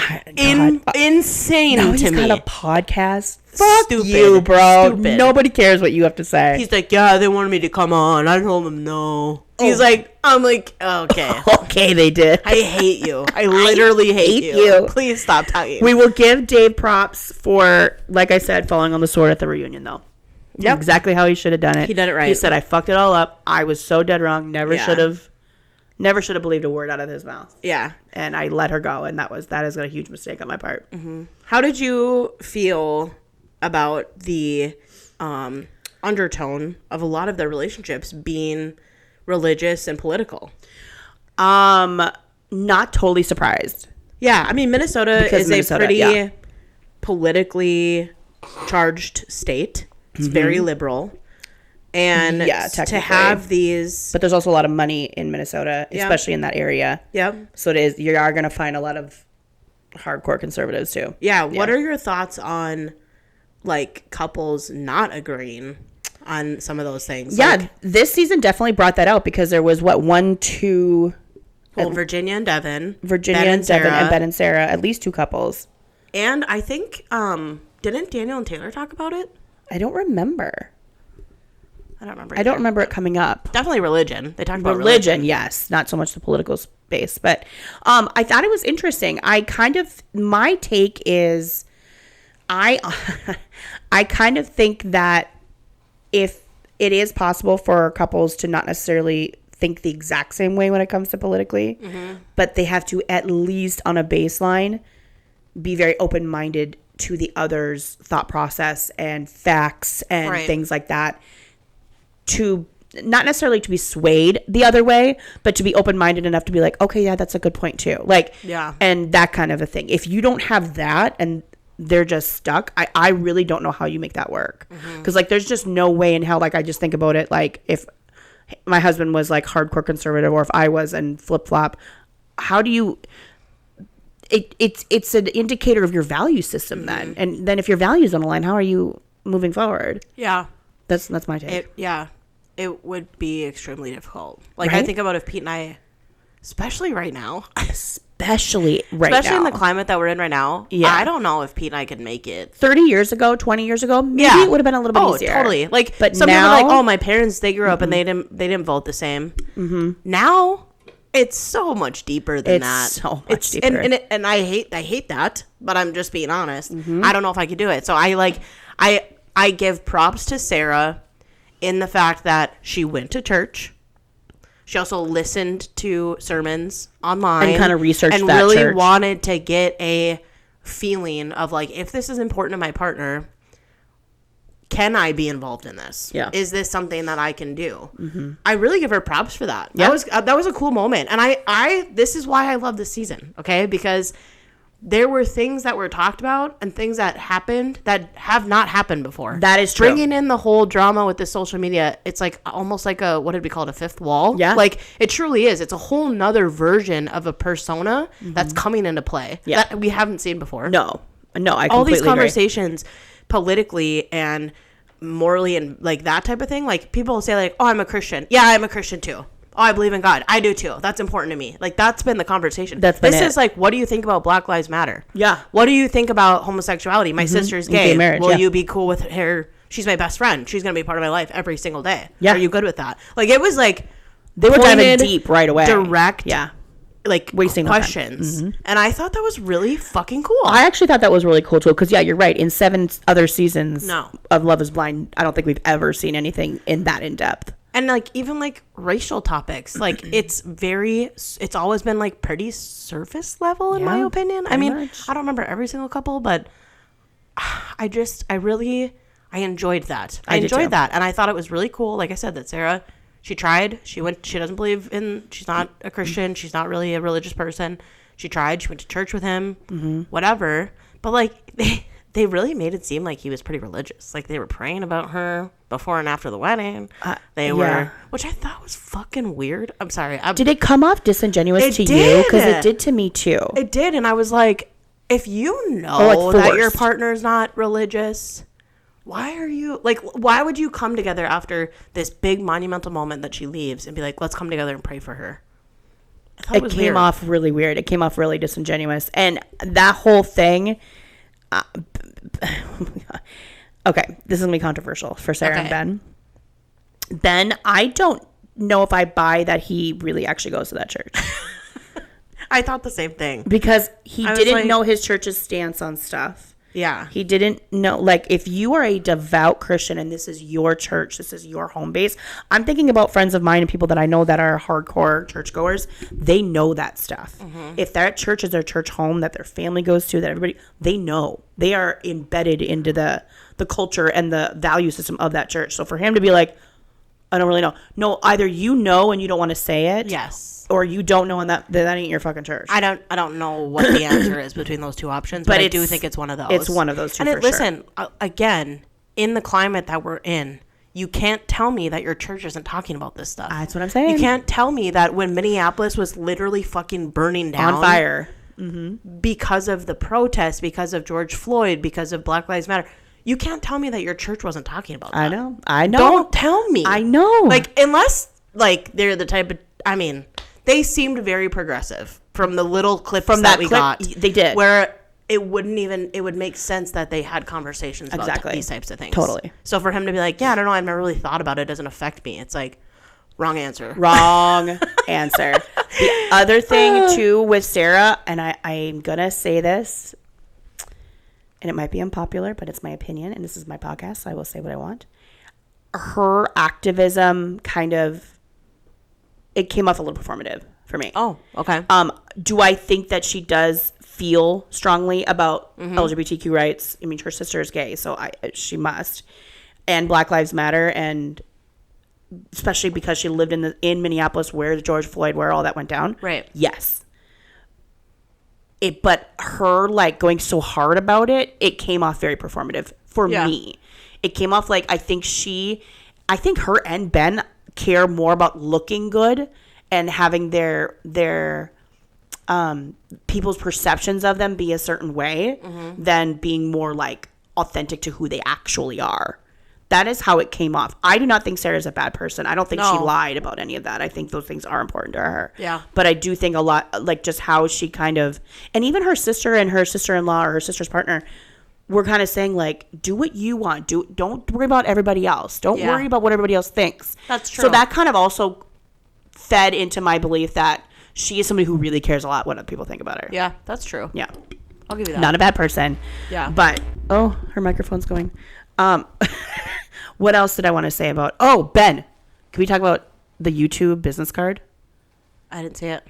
insane now to he's me. got a podcast. Fuck Stupid. you, bro. Stupid. Nobody cares what you have to say. He's like, yeah, they wanted me to come on. I told them no. He's like, I'm like, okay. Okay, they did. I hate you. I literally hate you. Please stop talking. We will give Dave props for, like I said, falling on the sword at the reunion, though. Yep. Exactly how he should have done it. He did it right. He said, I fucked it all up. I was so dead wrong. Never should have believed a word out of his mouth. Yeah. And I let her go. And that is a huge mistake on my part. Mm-hmm. How did you feel about the undertone of a lot of their relationships being religious and political? Not totally surprised. Yeah. I mean, Minnesota is a pretty politically charged state. It's very liberal. And to have these... But there's also a lot of money in Minnesota, especially in that area. Yep. So you are going to find a lot of hardcore conservatives, too. Yeah. What are your thoughts on, like, couples not agreeing on some of those things? Yeah, like, this season definitely brought that out because there was, Virginia and Devin. And Ben and Sarah. At least 2 couples. And I think, didn't Daniel and Taylor talk about it? I don't remember. I don't remember it coming up. Definitely religion. They talked about religion, yes. Not so much the political space. But I thought it was interesting. My take is I kind of think that if it is possible for couples to not necessarily think the exact same way when it comes to politically, but they have to at least on a baseline be very open-minded to the other's thought process and facts and things like that, to not necessarily to be swayed the other way, but to be open-minded enough to be like, okay, yeah, that's a good point too. Like, and that kind of a thing. If you don't have that, and they're just stuck. I really don't know how you make that work. Because, like, there's just no way in hell, like, I just think about it, like, if my husband was, like, hardcore conservative or if I was and flip-flop, how do you... It's an indicator of your value system then. And then if your values don't align, how are you moving forward? Yeah. That's my take. It would be extremely difficult. Like, right? I think about if Pete and I, especially right now, especially in the climate that we're in right now, yeah. I don't know if Pete and I could make it. 30 years ago, 20 years ago, maybe it would have been a little bit easier. Totally. Like, but some now, people are like, oh, my parents, they grew up and they didn't vote the same. Now, it's so much deeper than that. So much deeper. And I hate that, but I'm just being honest. I don't know if I could do it. So I give props to Sarah in the fact that she went to church. She also listened to sermons online and kind of researched and that really church. Wanted to get a feeling of, like, if this is important to my partner, can I be involved in this? Yeah. Is this something that I can do? I really give her props for that. Yeah. That was a cool moment. And I this is why I love this season, okay? Because there were things that were talked about and things that happened that have not happened before. That is true. Bringing in the whole drama with the social media, it's like almost like what did we call it, a fifth wall? Yeah. Like, it truly is. It's a whole nother version of a persona that's coming into play that we haven't seen before. No, I completely all these agree. Conversations politically and morally and, like, that type of thing. Like, people say, like, oh, I'm a Christian. Yeah, I'm a Christian too. Oh, I believe in God. I do too. That's important to me. Like, that's been the conversation. This is like, what do you think about Black Lives Matter? Yeah. What do you think about homosexuality? My sister's gay. Marriage, Will you be cool with her? She's my best friend. She's going to be part of my life every single day. Yeah. Are you good with that? Like, it was like, they were diving deep right away. Direct. Yeah. Like, wasting questions. And I thought that was really fucking cool. I actually thought that was really cool too, because you're right, in 7 other seasons of Love is Blind, I don't think we've ever seen anything in that in-depth. And, like, even, like, racial topics, like, it's always been, like, pretty surface level in my opinion. I mean, I don't remember every single couple, but I enjoyed that. I enjoyed that. And I thought it was really cool. Like I said, that Sarah, she tried. She doesn't believe she's not a Christian. She's not really a religious person. She tried. She went to church with him, whatever. But, like, they really made it seem like he was pretty religious. Like, they were praying about her before and after the wedding. They were, which I thought was fucking weird. I'm sorry. Did it come off disingenuous to you? Because it did to me too. It did, and I was like, if you know that your partner's not religious, why would you come together after this big monumental moment that she leaves and be like, let's come together and pray for her? It came off really weird. It came off really disingenuous. And that whole thing... okay, this is gonna be controversial for Sarah and Ben. Ben, I don't know if I buy that he really actually goes to that church. I thought the same thing, because he didn't know his church's stance on stuff. Yeah, he didn't know. Like, if you are a devout Christian and this is your church, this is your home base. I'm thinking about friends of mine and people that I know that are hardcore churchgoers. They know that stuff. If that church is their church home that their family goes to, that everybody, they know. They are embedded into the culture and the value system of that church. So for him to be like, I don't really know. No, either you know and you don't want to say it. Yes. Or you don't know, and that ain't your fucking church. I don't know what the answer is between those two options, but I do think it's one of those. It's one of those two. And listen, again, in the climate that we're in, you can't tell me that your church isn't talking about this stuff. That's what I'm saying. You can't tell me that when Minneapolis was literally fucking burning down, on fire, because of the protests, because of George Floyd, because of Black Lives Matter. You can't tell me that your church wasn't talking about that. I know. Don't tell me. I know. Like, unless, like, they're the type of, I mean, they seemed very progressive from the little clips that we got. They did. Where it would make sense that they had conversations about these types of things. Totally. So for him to be like, yeah, I don't know, I've never really thought about it. It doesn't affect me. It's like, wrong answer. Wrong answer. The other thing, too, with Sarah, and I'm going to say this, and it might be unpopular, but it's my opinion, and this is my podcast, so I will say what I want. Her activism it came off a little performative for me. Oh, okay. Do I think that she does feel strongly about LGBTQ rights? I mean, her sister is gay, so she must. And Black Lives Matter, and especially because she lived in Minneapolis where George Floyd, where all that went down. Right. Yes. but her like going so hard about it, it came off very performative for me. It came off like I think her and Ben care more about looking good and having their people's perceptions of them be a certain way than being more like authentic to who they actually are. That is how it came off. I do not think Sarah's a bad person. I don't think she lied about any of that. I think those things are important to her. Yeah. But I do think a lot, like just how she kind of, and even her sister and her sister-in-law or her sister's partner were kind of saying like, do what you want. Don't worry about everybody else. Don't worry about what everybody else thinks. That's true. So that kind of also fed into my belief that she is somebody who really cares a lot what other people think about her. Yeah, that's true. Yeah. I'll give you that. Not a bad person. Yeah. But, her microphone's going. What else did I want to say about... Oh, Ben. Can we talk about the YouTube business card? I didn't see it.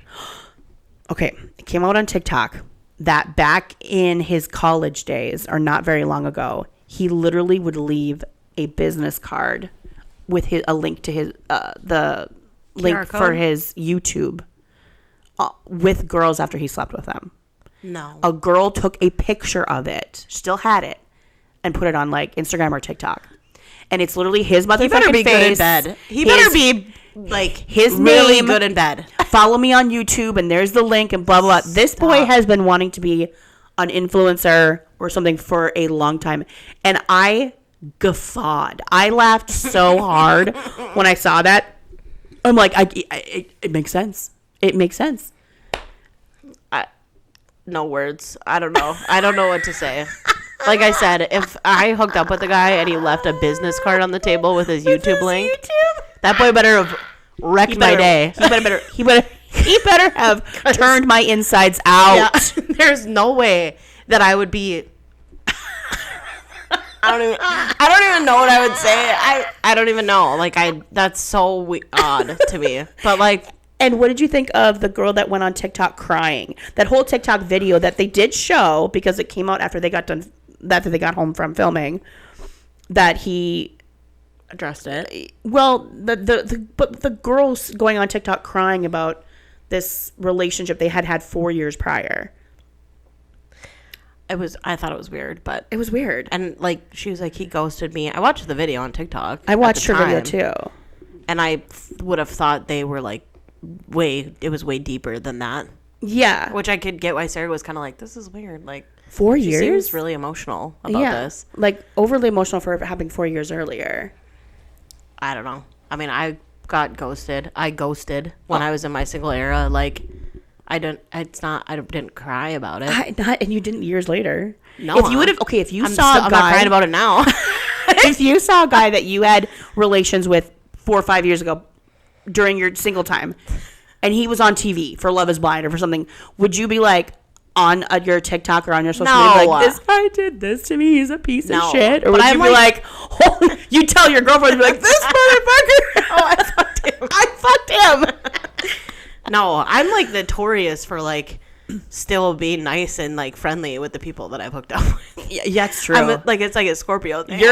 Okay. It came out on TikTok that back in his college days, or not very long ago, he literally would leave a business card with a link to his... the link for his YouTube with girls after he slept with them. No. A girl took a picture of it, still had it, and put it on like Instagram or TikTok. And it's literally his motherfucking face. He better be good in bed. He better be like his really name, good in bed. Follow me on YouTube and there's the link and blah, blah, blah. This boy has been wanting to be an influencer or something for a long time. And I guffawed. I laughed so hard when I saw that. I'm like, it makes sense. It makes sense. No words. I don't know. I don't know what to say. Like I said, if I hooked up with a guy and he left a business card on the table with his YouTube link, that boy better have wrecked my day. He better have turned my insides out. Yeah, there's no way that I would be. I don't even know what I would say. I don't even know. Like that's so odd to me. But like. And what did you think of the girl that went on TikTok crying? That whole TikTok video that they did show because it came out after they got home from filming, that he addressed it. Well, but the girls going on TikTok crying about this relationship they had 4 years prior. I thought it was weird, but it was weird. And like she was like, he ghosted me. I watched the video on TikTok. I watched her video too, and I would have thought they were like. It was way deeper than that. Yeah. Which I could get why Sarah was kind of like, this is weird. Like 4 years? She seems really emotional about this. Like overly emotional for happening 4 years earlier. I don't know. I mean, I got ghosted. I ghosted when I was in my single era. Like, I didn't cry about it. And you didn't years later. No. If you would have, I'm not crying about it now. If you saw a guy that you had relations with 4 or 5 years ago, during your single time, and he was on TV for Love is Blind or for something, would you be like on your TikTok or on your social media like, this guy did this to me, he's a piece of shit? Or would you be like, holy, you tell your girlfriend, be like, this motherfucker, I fucked him. No, I'm like notorious for like still being nice and like friendly with the people that I've hooked up with. Yeah, that's true. It's like a Scorpio thing.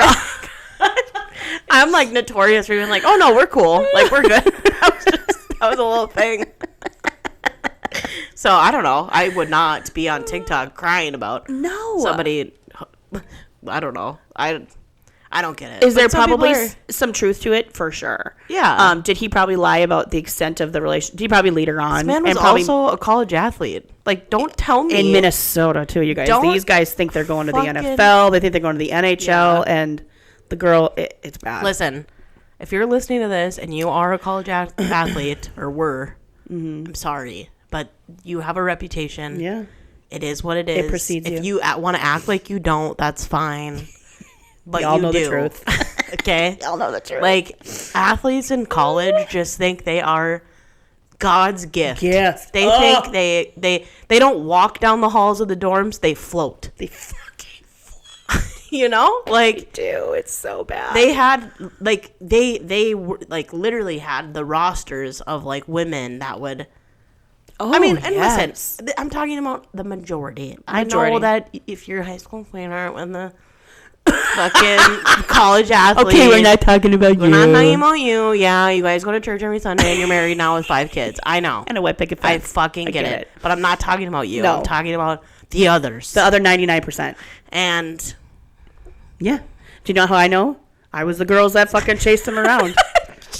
I'm like notorious for being like, oh no, we're cool, like we're good. that was a little thing. So I don't know. I would not be on TikTok crying about somebody. I don't know. I don't get it. Is there probably some truth to it? For sure. Yeah. Did he probably lie about the extent of the relation? Did he probably lead her on? This man was also a college athlete. Like, don't tell me. In Minnesota too, you guys. These guys think they're going to the NFL. They think they're going to the NHL, and the girl, it's bad. Listen, if you're listening to this and you are a college athlete, or were, I'm sorry, but you have a reputation. Yeah. It is what it is. It precedes if you want to act like you don't, that's fine. But y'all know do. the truth. Okay? Y'all know the truth. Like, athletes in college just think they are God's gift. Yes. They think they don't walk down the halls of the dorms, they float. They fucking float. You know? Like, they do. It's so bad. They had, like, they were, like, literally had the rosters of, like, women that would... I mean, and listen, I'm talking about the majority. I know that if you're a high school sweetheart with the fucking college athlete. Okay, we're not talking about you. We're not talking about you. Yeah, you guys go to church every Sunday and you're married now with 5 kids. I know. And a wet picket fence. I fucking get it. But I'm not talking about you. No. I'm talking about the others. The other 99%. And yeah. Do you know how I know? I was the girls that fucking chased them around.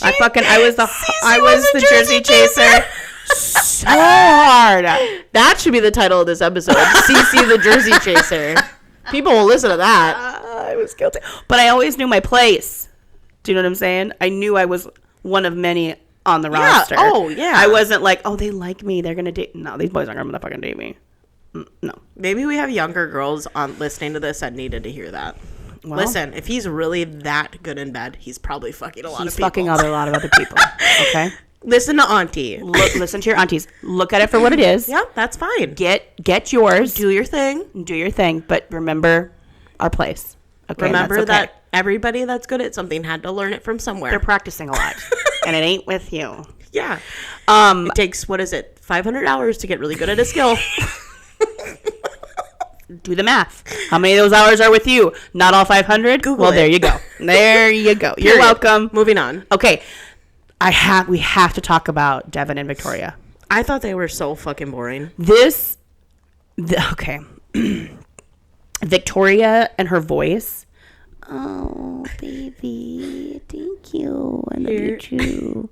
I was the Jersey chaser. So hard. That should be the title of this episode. CC the Jersey Chaser. People will listen to that. I was guilty. But I always knew my place. Do you know what I'm saying? I knew I was one of many on the roster. Oh, yeah. I wasn't like, oh, they like me. They're going to date. No, these boys aren't going to fucking date me. No. Maybe we have younger girls on listening to this that needed to hear that. Well, listen, if he's really that good in bed, he's probably fucking a lot of people. He's fucking a lot of other people. Okay? Listen to Auntie. Listen to your aunties. Look at it for what it is. Yeah, that's fine. Get yours. Do your thing. Do your thing. But remember our place. Okay? Remember that everybody that's good at something had to learn it from somewhere. They're practicing a lot. And it ain't with you. Yeah. It takes, 500 hours to get really good at a skill. Do the math. How many of those hours are with you? Not all 500? Google it. There you go. There you go. You're welcome. Moving on. Okay. We have to talk about Devin and Victoria. I thought they were so fucking boring. Okay. Victoria and her voice. Oh, baby. Thank you. I love you too.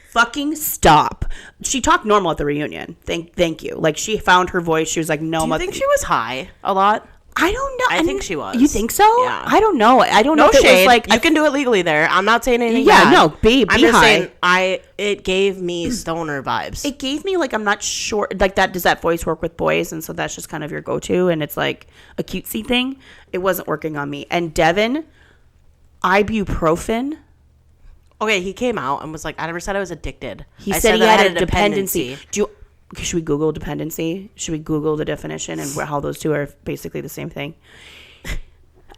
Fucking stop. She talked normal at the reunion. Thank you. Like, she found her voice. She was like, no. Do you think she was high a lot? I don't know. I think she was. You think so? Yeah. I don't know. I don't know if shade. it was like... You can do it legally there. I'm not saying anything Yeah, bad. no. Be I'm just high. saying it gave me stoner vibes. It gave me, like, I'm not sure... Like, does that voice work with boys? And so that's just kind of your go-to. And it's, like, a cutesy thing. It wasn't working on me. And Devin, ibuprofen... Okay, he came out and was like, I never said I was addicted. He said he had a dependency. Should we Google dependency? Should we Google the definition and how those two are basically the same thing?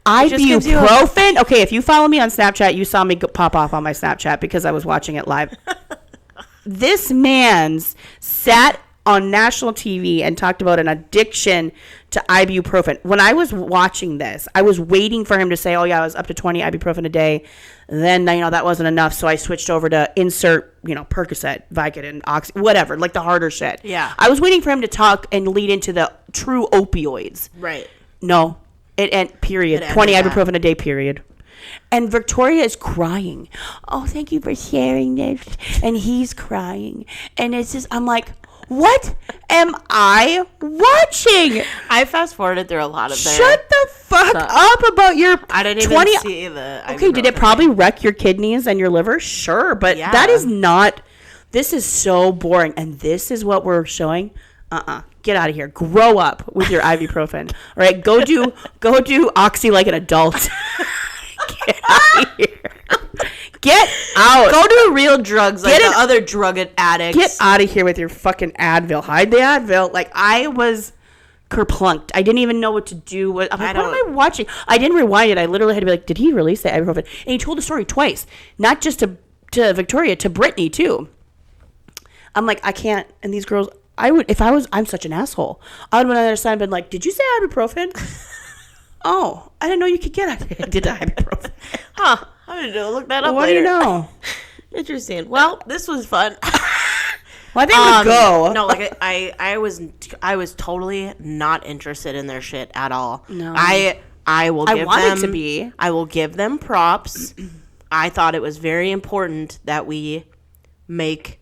Ibuprofen? Okay, if you follow me on Snapchat, you saw me pop off on my Snapchat because I was watching it live. This man's sat on national TV and talked about an addiction to ibuprofen. When I was watching this, I was waiting for him to say, oh yeah, I was up to 20 ibuprofen a day. Then, that wasn't enough. So I switched over to insert, Percocet, Vicodin, Oxy, whatever, like the harder shit. Yeah. I was waiting for him to talk and lead into the true opioids. Right. No. Period. 20 ibuprofen a day, period. And Victoria is crying. Oh, thank you for sharing this. And he's crying. And it's just, I'm like, what am I watching? I fast forwarded through a lot of their Shut the fuck up about your I didn't 20 even see the Okay, did it probably wreck your kidneys and your liver? Sure, but that is not. This is so boring, and this is what we're showing. Get out of here. Grow up with your ibuprofen. All right, go do Oxy like an adult. Get out of here. Get out. Go do real drugs like the other drug addicts. Get out of here with your fucking Advil. Hide the Advil. Like, I was kerplunked. I didn't even know what to do. What am I watching? I didn't rewind it. I literally had to be like, did he release the ibuprofen? And he told the story twice. Not just to Victoria, to Brittany, too. I'm like, I can't. And these girls, I'm such an asshole. I would have been on the other side and been like, did you say ibuprofen? Oh, I didn't know you could get ibuprofen. Huh. I'm going to look that up What later. do you know? Interesting. Well, this was fun. Well, I think I'm go. No, like I was totally not interested in their shit at all. No. I will give wanted to be. I will give them props. I thought it was very important that we make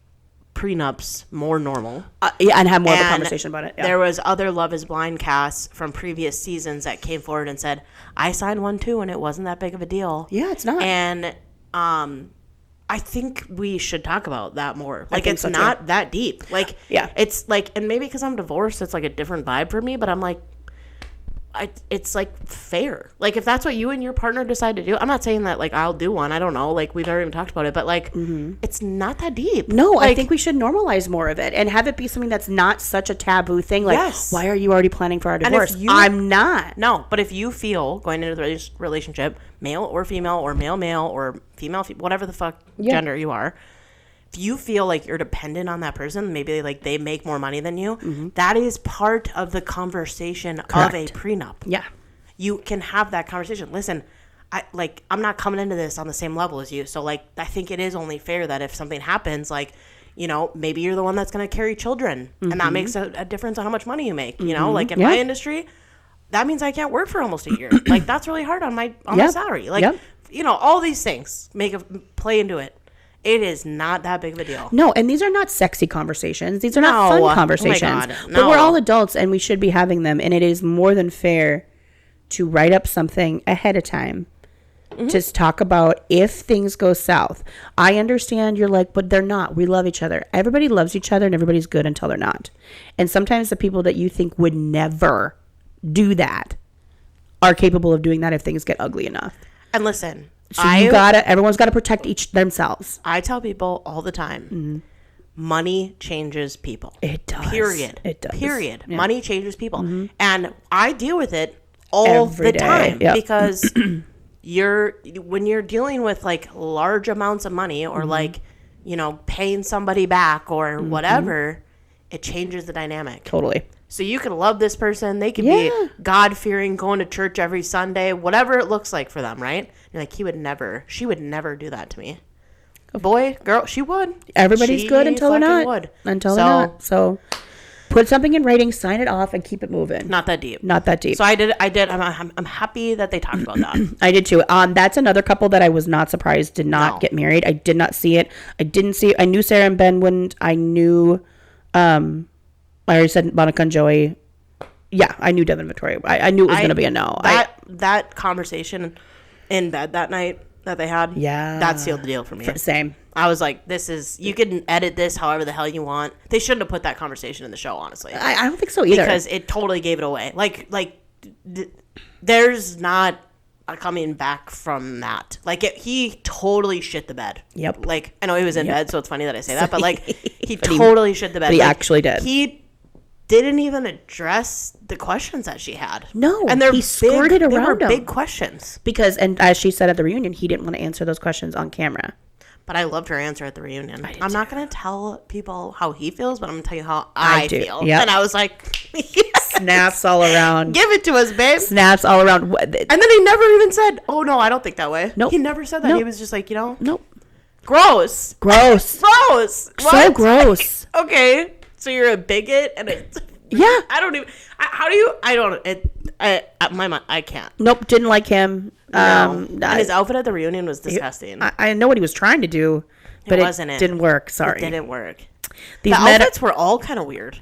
prenups more normal. Yeah, and have more of a conversation about it. Yeah. There was other Love is Blind casts from previous seasons that came forward and said, I signed one too, and it wasn't that big of a deal. Yeah, it's not. And I think we should talk about that more. Like, it's not that deep. Like, yeah. It's like, and maybe because I'm divorced, it's like a different vibe for me, but I'm like, it's like fair. Like, if that's what you and your partner decide to do, I'm not saying that like I'll do one. I don't know. Like, we've never even talked about it, but like, it's not that deep. No, like, I think we should normalize more of it and have it be something that's not such a taboo thing. Like, yes. Why are you already planning for our divorce? I'm not. No, but if you feel going into the relationship, male or female or male or female, whatever the fuck gender you are, if you feel like you're dependent on that person, maybe like they make more money than you, that is part of the conversation of a prenup. Yeah. you can have that conversation. Listen, I'm not coming into this on the same level as you. So like, I think it is only fair that if something happens, like, you know, maybe you're the one that's going to carry children, and that makes a difference on how much money you make. You know, like in my industry, that means I can't work for almost a year. Like that's really hard on my salary. Like, you know, all these things play into it. It is not that big of a deal. No, and these are not sexy conversations. These are not fun conversations. Oh my God, no. But we're all adults, and we should be having them. And it is more than fair to write up something ahead of time. Just talk about if things go south. I understand you're like, but they're not. We love each other. Everybody loves each other, and everybody's good until they're not. And sometimes the people that you think would never do that are capable of doing that if things get ugly enough. And listen, so everyone's got to protect themselves. I tell people all the time, money changes people. It does. Period. It does. Period. Yeah. Money changes people. And I deal with it all the time because when you're dealing with like large amounts of money or like, you know, paying somebody back or whatever, it changes the dynamic. Totally. So you can love this person. They could be God-fearing, going to church every Sunday, whatever it looks like for them, right? You're like, she would never do that to me. Boy, girl, she would. Everybody's good until they're not. Would. Until they're not. So put something in writing, sign it off, and keep it moving. Not that deep. Not that deep. So I did. I'm happy that they talked about that. I did too. That's another couple that I was not surprised did not get married. I did not see it. I knew Sarah and Ben wouldn't. I knew, I already said Monica and Joey. Yeah, I knew Devin and Victoria. I knew it was going to be a no. That conversation in bed that night that they had, that sealed the deal for me. Same. I was like, you can edit this however the hell you want. They shouldn't have put that conversation in the show, honestly. I don't think so either. Because it totally gave it away. There's not a coming back from that. Like, he totally shit the bed. Yep. Like, I know he was in bed, so it's funny that I say that, but like, he totally shit the bed. But he actually did. He didn't even address the questions that she had. No, and he skirted around them. Big questions. Because, and as she said at the reunion, he didn't want to answer those questions on camera. But I loved her answer at the reunion. I'm not going to tell people how he feels, but I'm going to tell you how I feel. Yep. And I was like, yes. Snaps all around. Give it to us, babe. Snaps all around. And then he never even said, oh, no, I don't think that way. Nope. He never said that. Nope. He was just like, you know. Nope. Gross. Gross. Gross. What? So gross. Okay. So you're a bigot and yeah. I don't even. How do you? I don't. I can't. Nope. Didn't like him. No. And his outfit at the reunion was disgusting. I know what he was trying to do, but it didn't work. Sorry. It didn't work. The outfits were all kind of weird.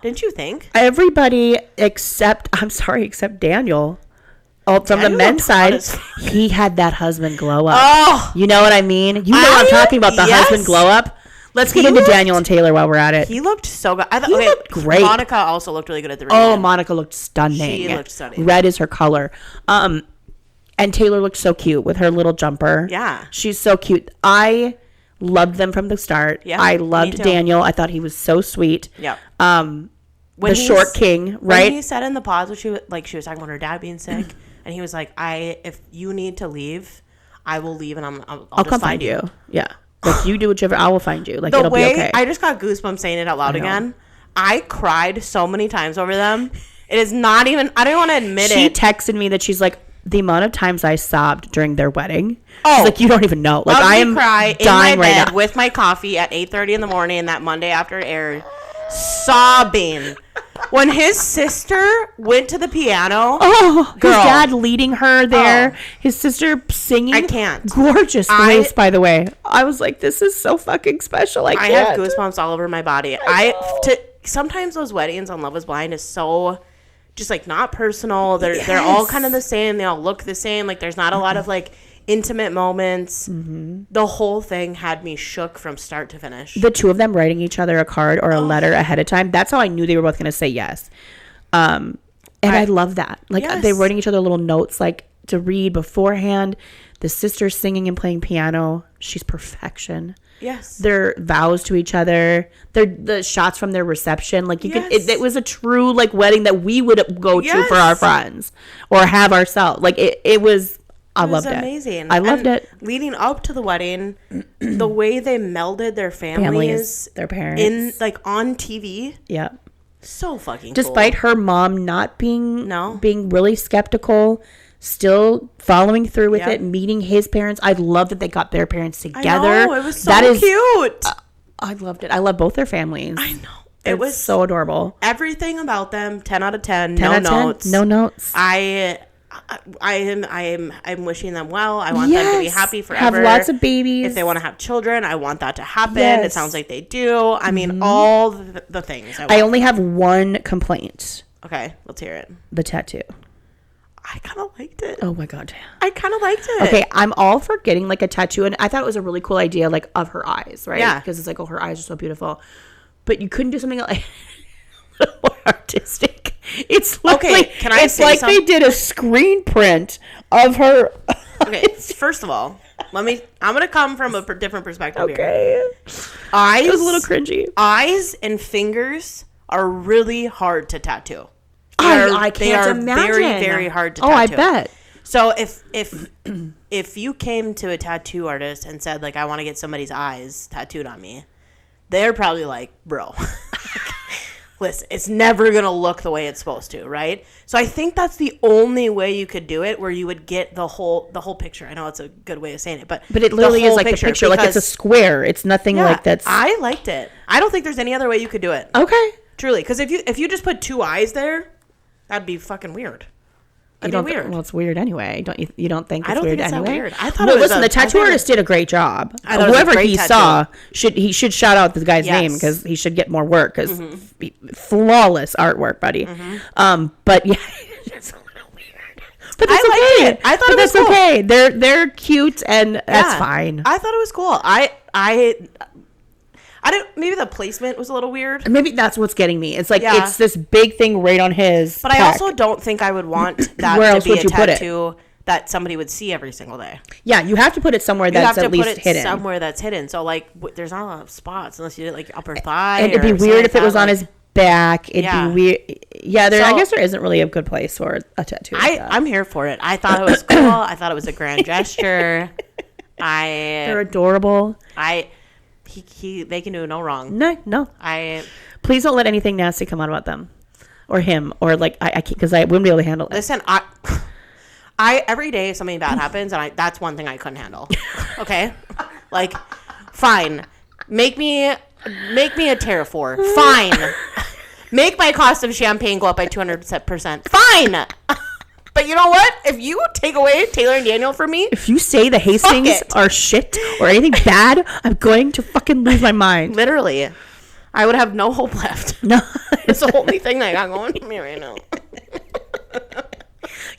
Didn't you think? Everybody except Daniel. Oh, from the men's side, he had that husband glow up. Oh. You know what I mean? You know what I'm talking about, the husband glow up. Let's get into Daniel and Taylor while we're at it. He looked so good. He looked great. Monica also looked really good at the reunion. Oh, Monica looked stunning. She looked stunning. Red is her color. And Taylor looked so cute with her little jumper. Yeah. She's so cute. I loved them from the start. Yeah, I loved Daniel. I thought he was so sweet. Yeah. The short king, right? When he said in the pause, she was talking about her dad being sick, and he was like, if you need to leave, I will leave, and I'll just come find you. Yeah. Like, you do whichever, I will find you. Like, it'll be okay. I just got goosebumps saying it out loud again. I cried so many times over them. It is not even, I don't want to admit it. She texted me that she's like, the amount of times I sobbed during their wedding. Oh. She's like, you don't even know. Like, I am dying right now. With my coffee at 8:30 in the morning that Monday after it aired, sobbing. When his sister went to the piano. Oh, girl. His dad leading her there. Oh. His sister singing. I can't. Gorgeous voice, by the way. I was like, this is so fucking special. I have goosebumps all over my body. Sometimes those weddings on Love is Blind is so just like not personal. They're all kind of the same. They all look the same. Like, there's not a lot of like intimate moments. Mm-hmm. The whole thing had me shook from start to finish. The two of them writing each other a card or a letter ahead of time, that's how I knew they were both going to say yes. And I love that. Like, they were writing each other little notes like to read beforehand. The sisters singing and playing piano. She's perfection. Yes. Their vows to each other. The shots from their reception. Like, you can. It was a true like wedding that we would go to for our friends or have ourselves. Like, it was. I loved it. It was amazing. I loved it. Leading up to the wedding, the way they melded their families, their parents, in like on TV. Yeah. So fucking Despite her mom not being really skeptical, still following through with it, meeting his parents. I love that they got their parents together. I know, it was so cute. I loved it. I love both their families. I know. It was so adorable. Everything about them, 10 out of 10. 10 no out of 10, notes. No notes. I'm wishing them well. I want them to be happy forever. Have lots of babies. If they want to have children, I want that to happen. It sounds like they do. I mean, all the things. I only have one complaint. Okay, let's hear it. The tattoo. I kind of liked it. Oh my god. I kind of liked it. Okay, I'm all for getting like a tattoo, and I thought it was a really cool idea, like of her eyes, right? Yeah. Because it's like, oh, her eyes are so beautiful. But you couldn't do something like a little more artistic. It's like, can I say like something? they did a screen print of her. Okay, first of all, I'm gonna come from a different perspective here. Okay. Eyes. It was a little cringy. Eyes and fingers are really hard to tattoo. I can't imagine. Very, very hard to tattoo. Oh, I bet. So if you came to a tattoo artist and said, like, I want to get somebody's eyes tattooed on me, they're probably like, bro, listen, it's never going to look the way it's supposed to, right? So I think that's the only way you could do it, where you would get the whole picture. I know it's a good way of saying it, but it literally is like the picture. Like, it's a square. It's nothing like that's... I liked it. I don't think there's any other way you could do it. Okay. Truly. Because if you just put two eyes there, that'd be fucking weird. That'd be weird. Well, it's weird anyway. You don't think it's I don't weird think it's anyway? That weird. I thought listen, the tattoo artist did a great job. Whoever he saw should shout out this guy's name, because he should get more work, because flawless artwork, buddy. But yeah, it's a little weird. But that's okay. Liked it. I thought that's cool. Okay. They're cute, and that's fine. I thought it was cool. I don't. Maybe the placement was a little weird. Maybe that's what's getting me. It's like it's this big thing right on his. But I also don't think I would want that Where to else be would a you put tattoo that somebody would see every single day. Yeah, you have to put it somewhere that's at least hidden. Somewhere that's hidden. So like, there's not a lot of spots unless you did like upper thigh. And it'd be weird if it was on his back. It'd be weird. Yeah, I guess there isn't really a good place for a tattoo. I'm here for it. I thought it was cool. I thought it was a grand gesture. They're adorable. They can do no wrong. No. Please don't let anything nasty come out about them, or him, or like I can't, because I wouldn't be able to handle it. Listen, I every day something bad happens, and that's one thing I couldn't handle. Okay, like, fine, make me a Terrafor. Fine, make my cost of champagne go up by 200%. Fine. But you know what? If you take away Taylor and Daniel from me... If you say the Hastings are shit or anything bad, I'm going to fucking lose my mind. Literally. I would have no hope left. No. It's the only thing that I got going for me right now.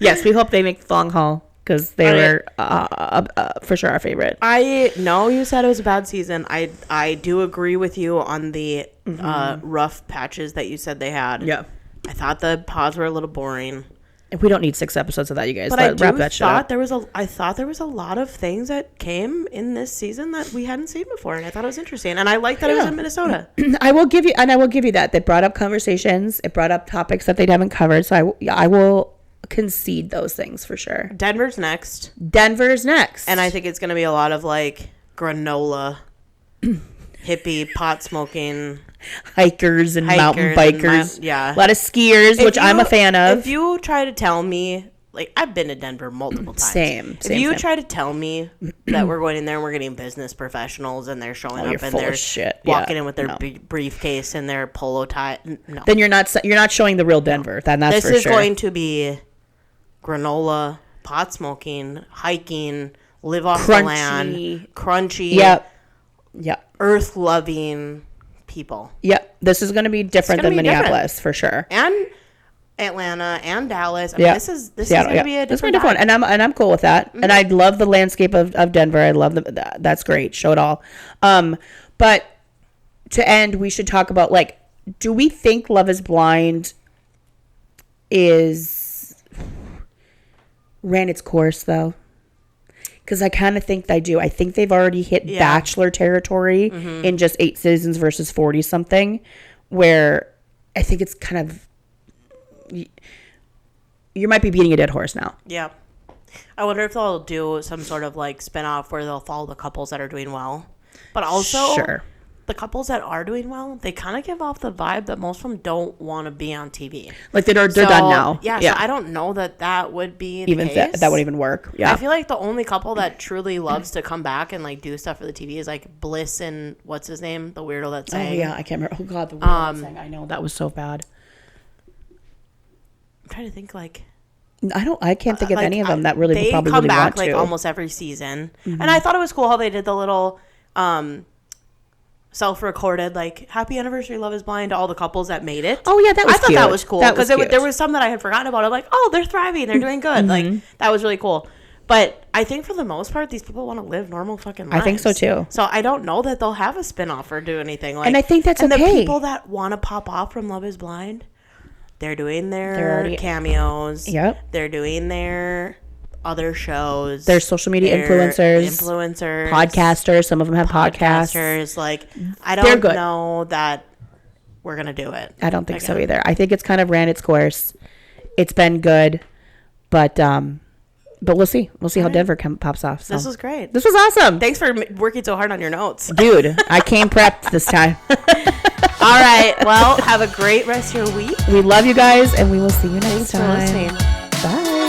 Yes, we hope they make the long haul, because they were for sure our favorite. I know you said it was a bad season. I do agree with you on the rough patches that you said they had. Yeah. I thought the pods were a little boring. We don't need 6 episodes of that, you guys. But I wrap that shit up. I thought there was a lot of things that came in this season that we hadn't seen before, and I thought it was interesting. And I like that it was in Minnesota. I will give you that. They brought up conversations. It brought up topics that they haven't covered. So I will concede those things for sure. Denver's next. And I think it's going to be a lot of like granola, hippie, pot smoking, hikers and mountain bikers. A lot of skiers, which I'm a fan of. If you try to tell me, like, I've been to Denver multiple times. If you try to tell me that we're going in there and we're getting business professionals and they're showing up and they're walking in with their briefcase and their polo tie, no. Then you're not showing the real Denver. Then that's for sure. This is going to be granola, pot smoking, hiking, live off the land, crunchy. Yep. Earth loving people. Yep. This is going to be different than Minneapolis for sure. And Atlanta and Dallas. I mean, this is going to be a different one. And I'm cool with that. Mm-hmm. And I love the landscape of Denver. I love that's great. Show it all. But to end, we should talk about, like, do we think Love is Blind ran its course though? Because I kind of think they do. I think they've already hit Bachelor territory in just 8 seasons versus 40 something, where I think it's kind of, you might be beating a dead horse now. Yeah. I wonder if they'll do some sort of like spinoff where they'll follow the couples that are doing well, but also the couples that are doing well, they kind of give off the vibe that most of them don't want to be on TV. Like they're done now. Yeah, so I don't know that would be even the case. that would even work. Yeah, I feel like the only couple that truly loves to come back and like do stuff for the TV is like Bliss and what's his name, the weirdo that sang. Oh yeah, I can't remember. Oh god, the weirdo that sang. I know that was so bad. I'm trying to think like. I can't think of any of them that really would probably come really back want to. like almost every season, and I thought it was cool how they did the little self-recorded like happy anniversary Love Is Blind to all the couples that made it. Oh yeah, that was cute. I thought that was cool because there was some that I had forgotten about. I'm like, oh, they're thriving, they're doing good. Like that was really cool. But I think for the most part, these people want to live normal fucking lives. I think so too. So I don't know that they'll have a spinoff or do anything. Like, and I think that's okay. And the people that want to pop off from Love Is Blind, they're doing their cameos. Yep. They're doing their other shows. There's social media influencers, podcasters. Some of them have podcasts. Like, I don't know that we're gonna do it. I don't think so either. I think it's kind of ran its course. It's been good, but we'll see. We'll see how Denver pops off. So. This was great. This was awesome. Thanks for working so hard on your notes, dude. I came prepped this time. All right. Well, have a great rest of your week. We love you guys, and we will see you next time. Thanks for listening. Bye.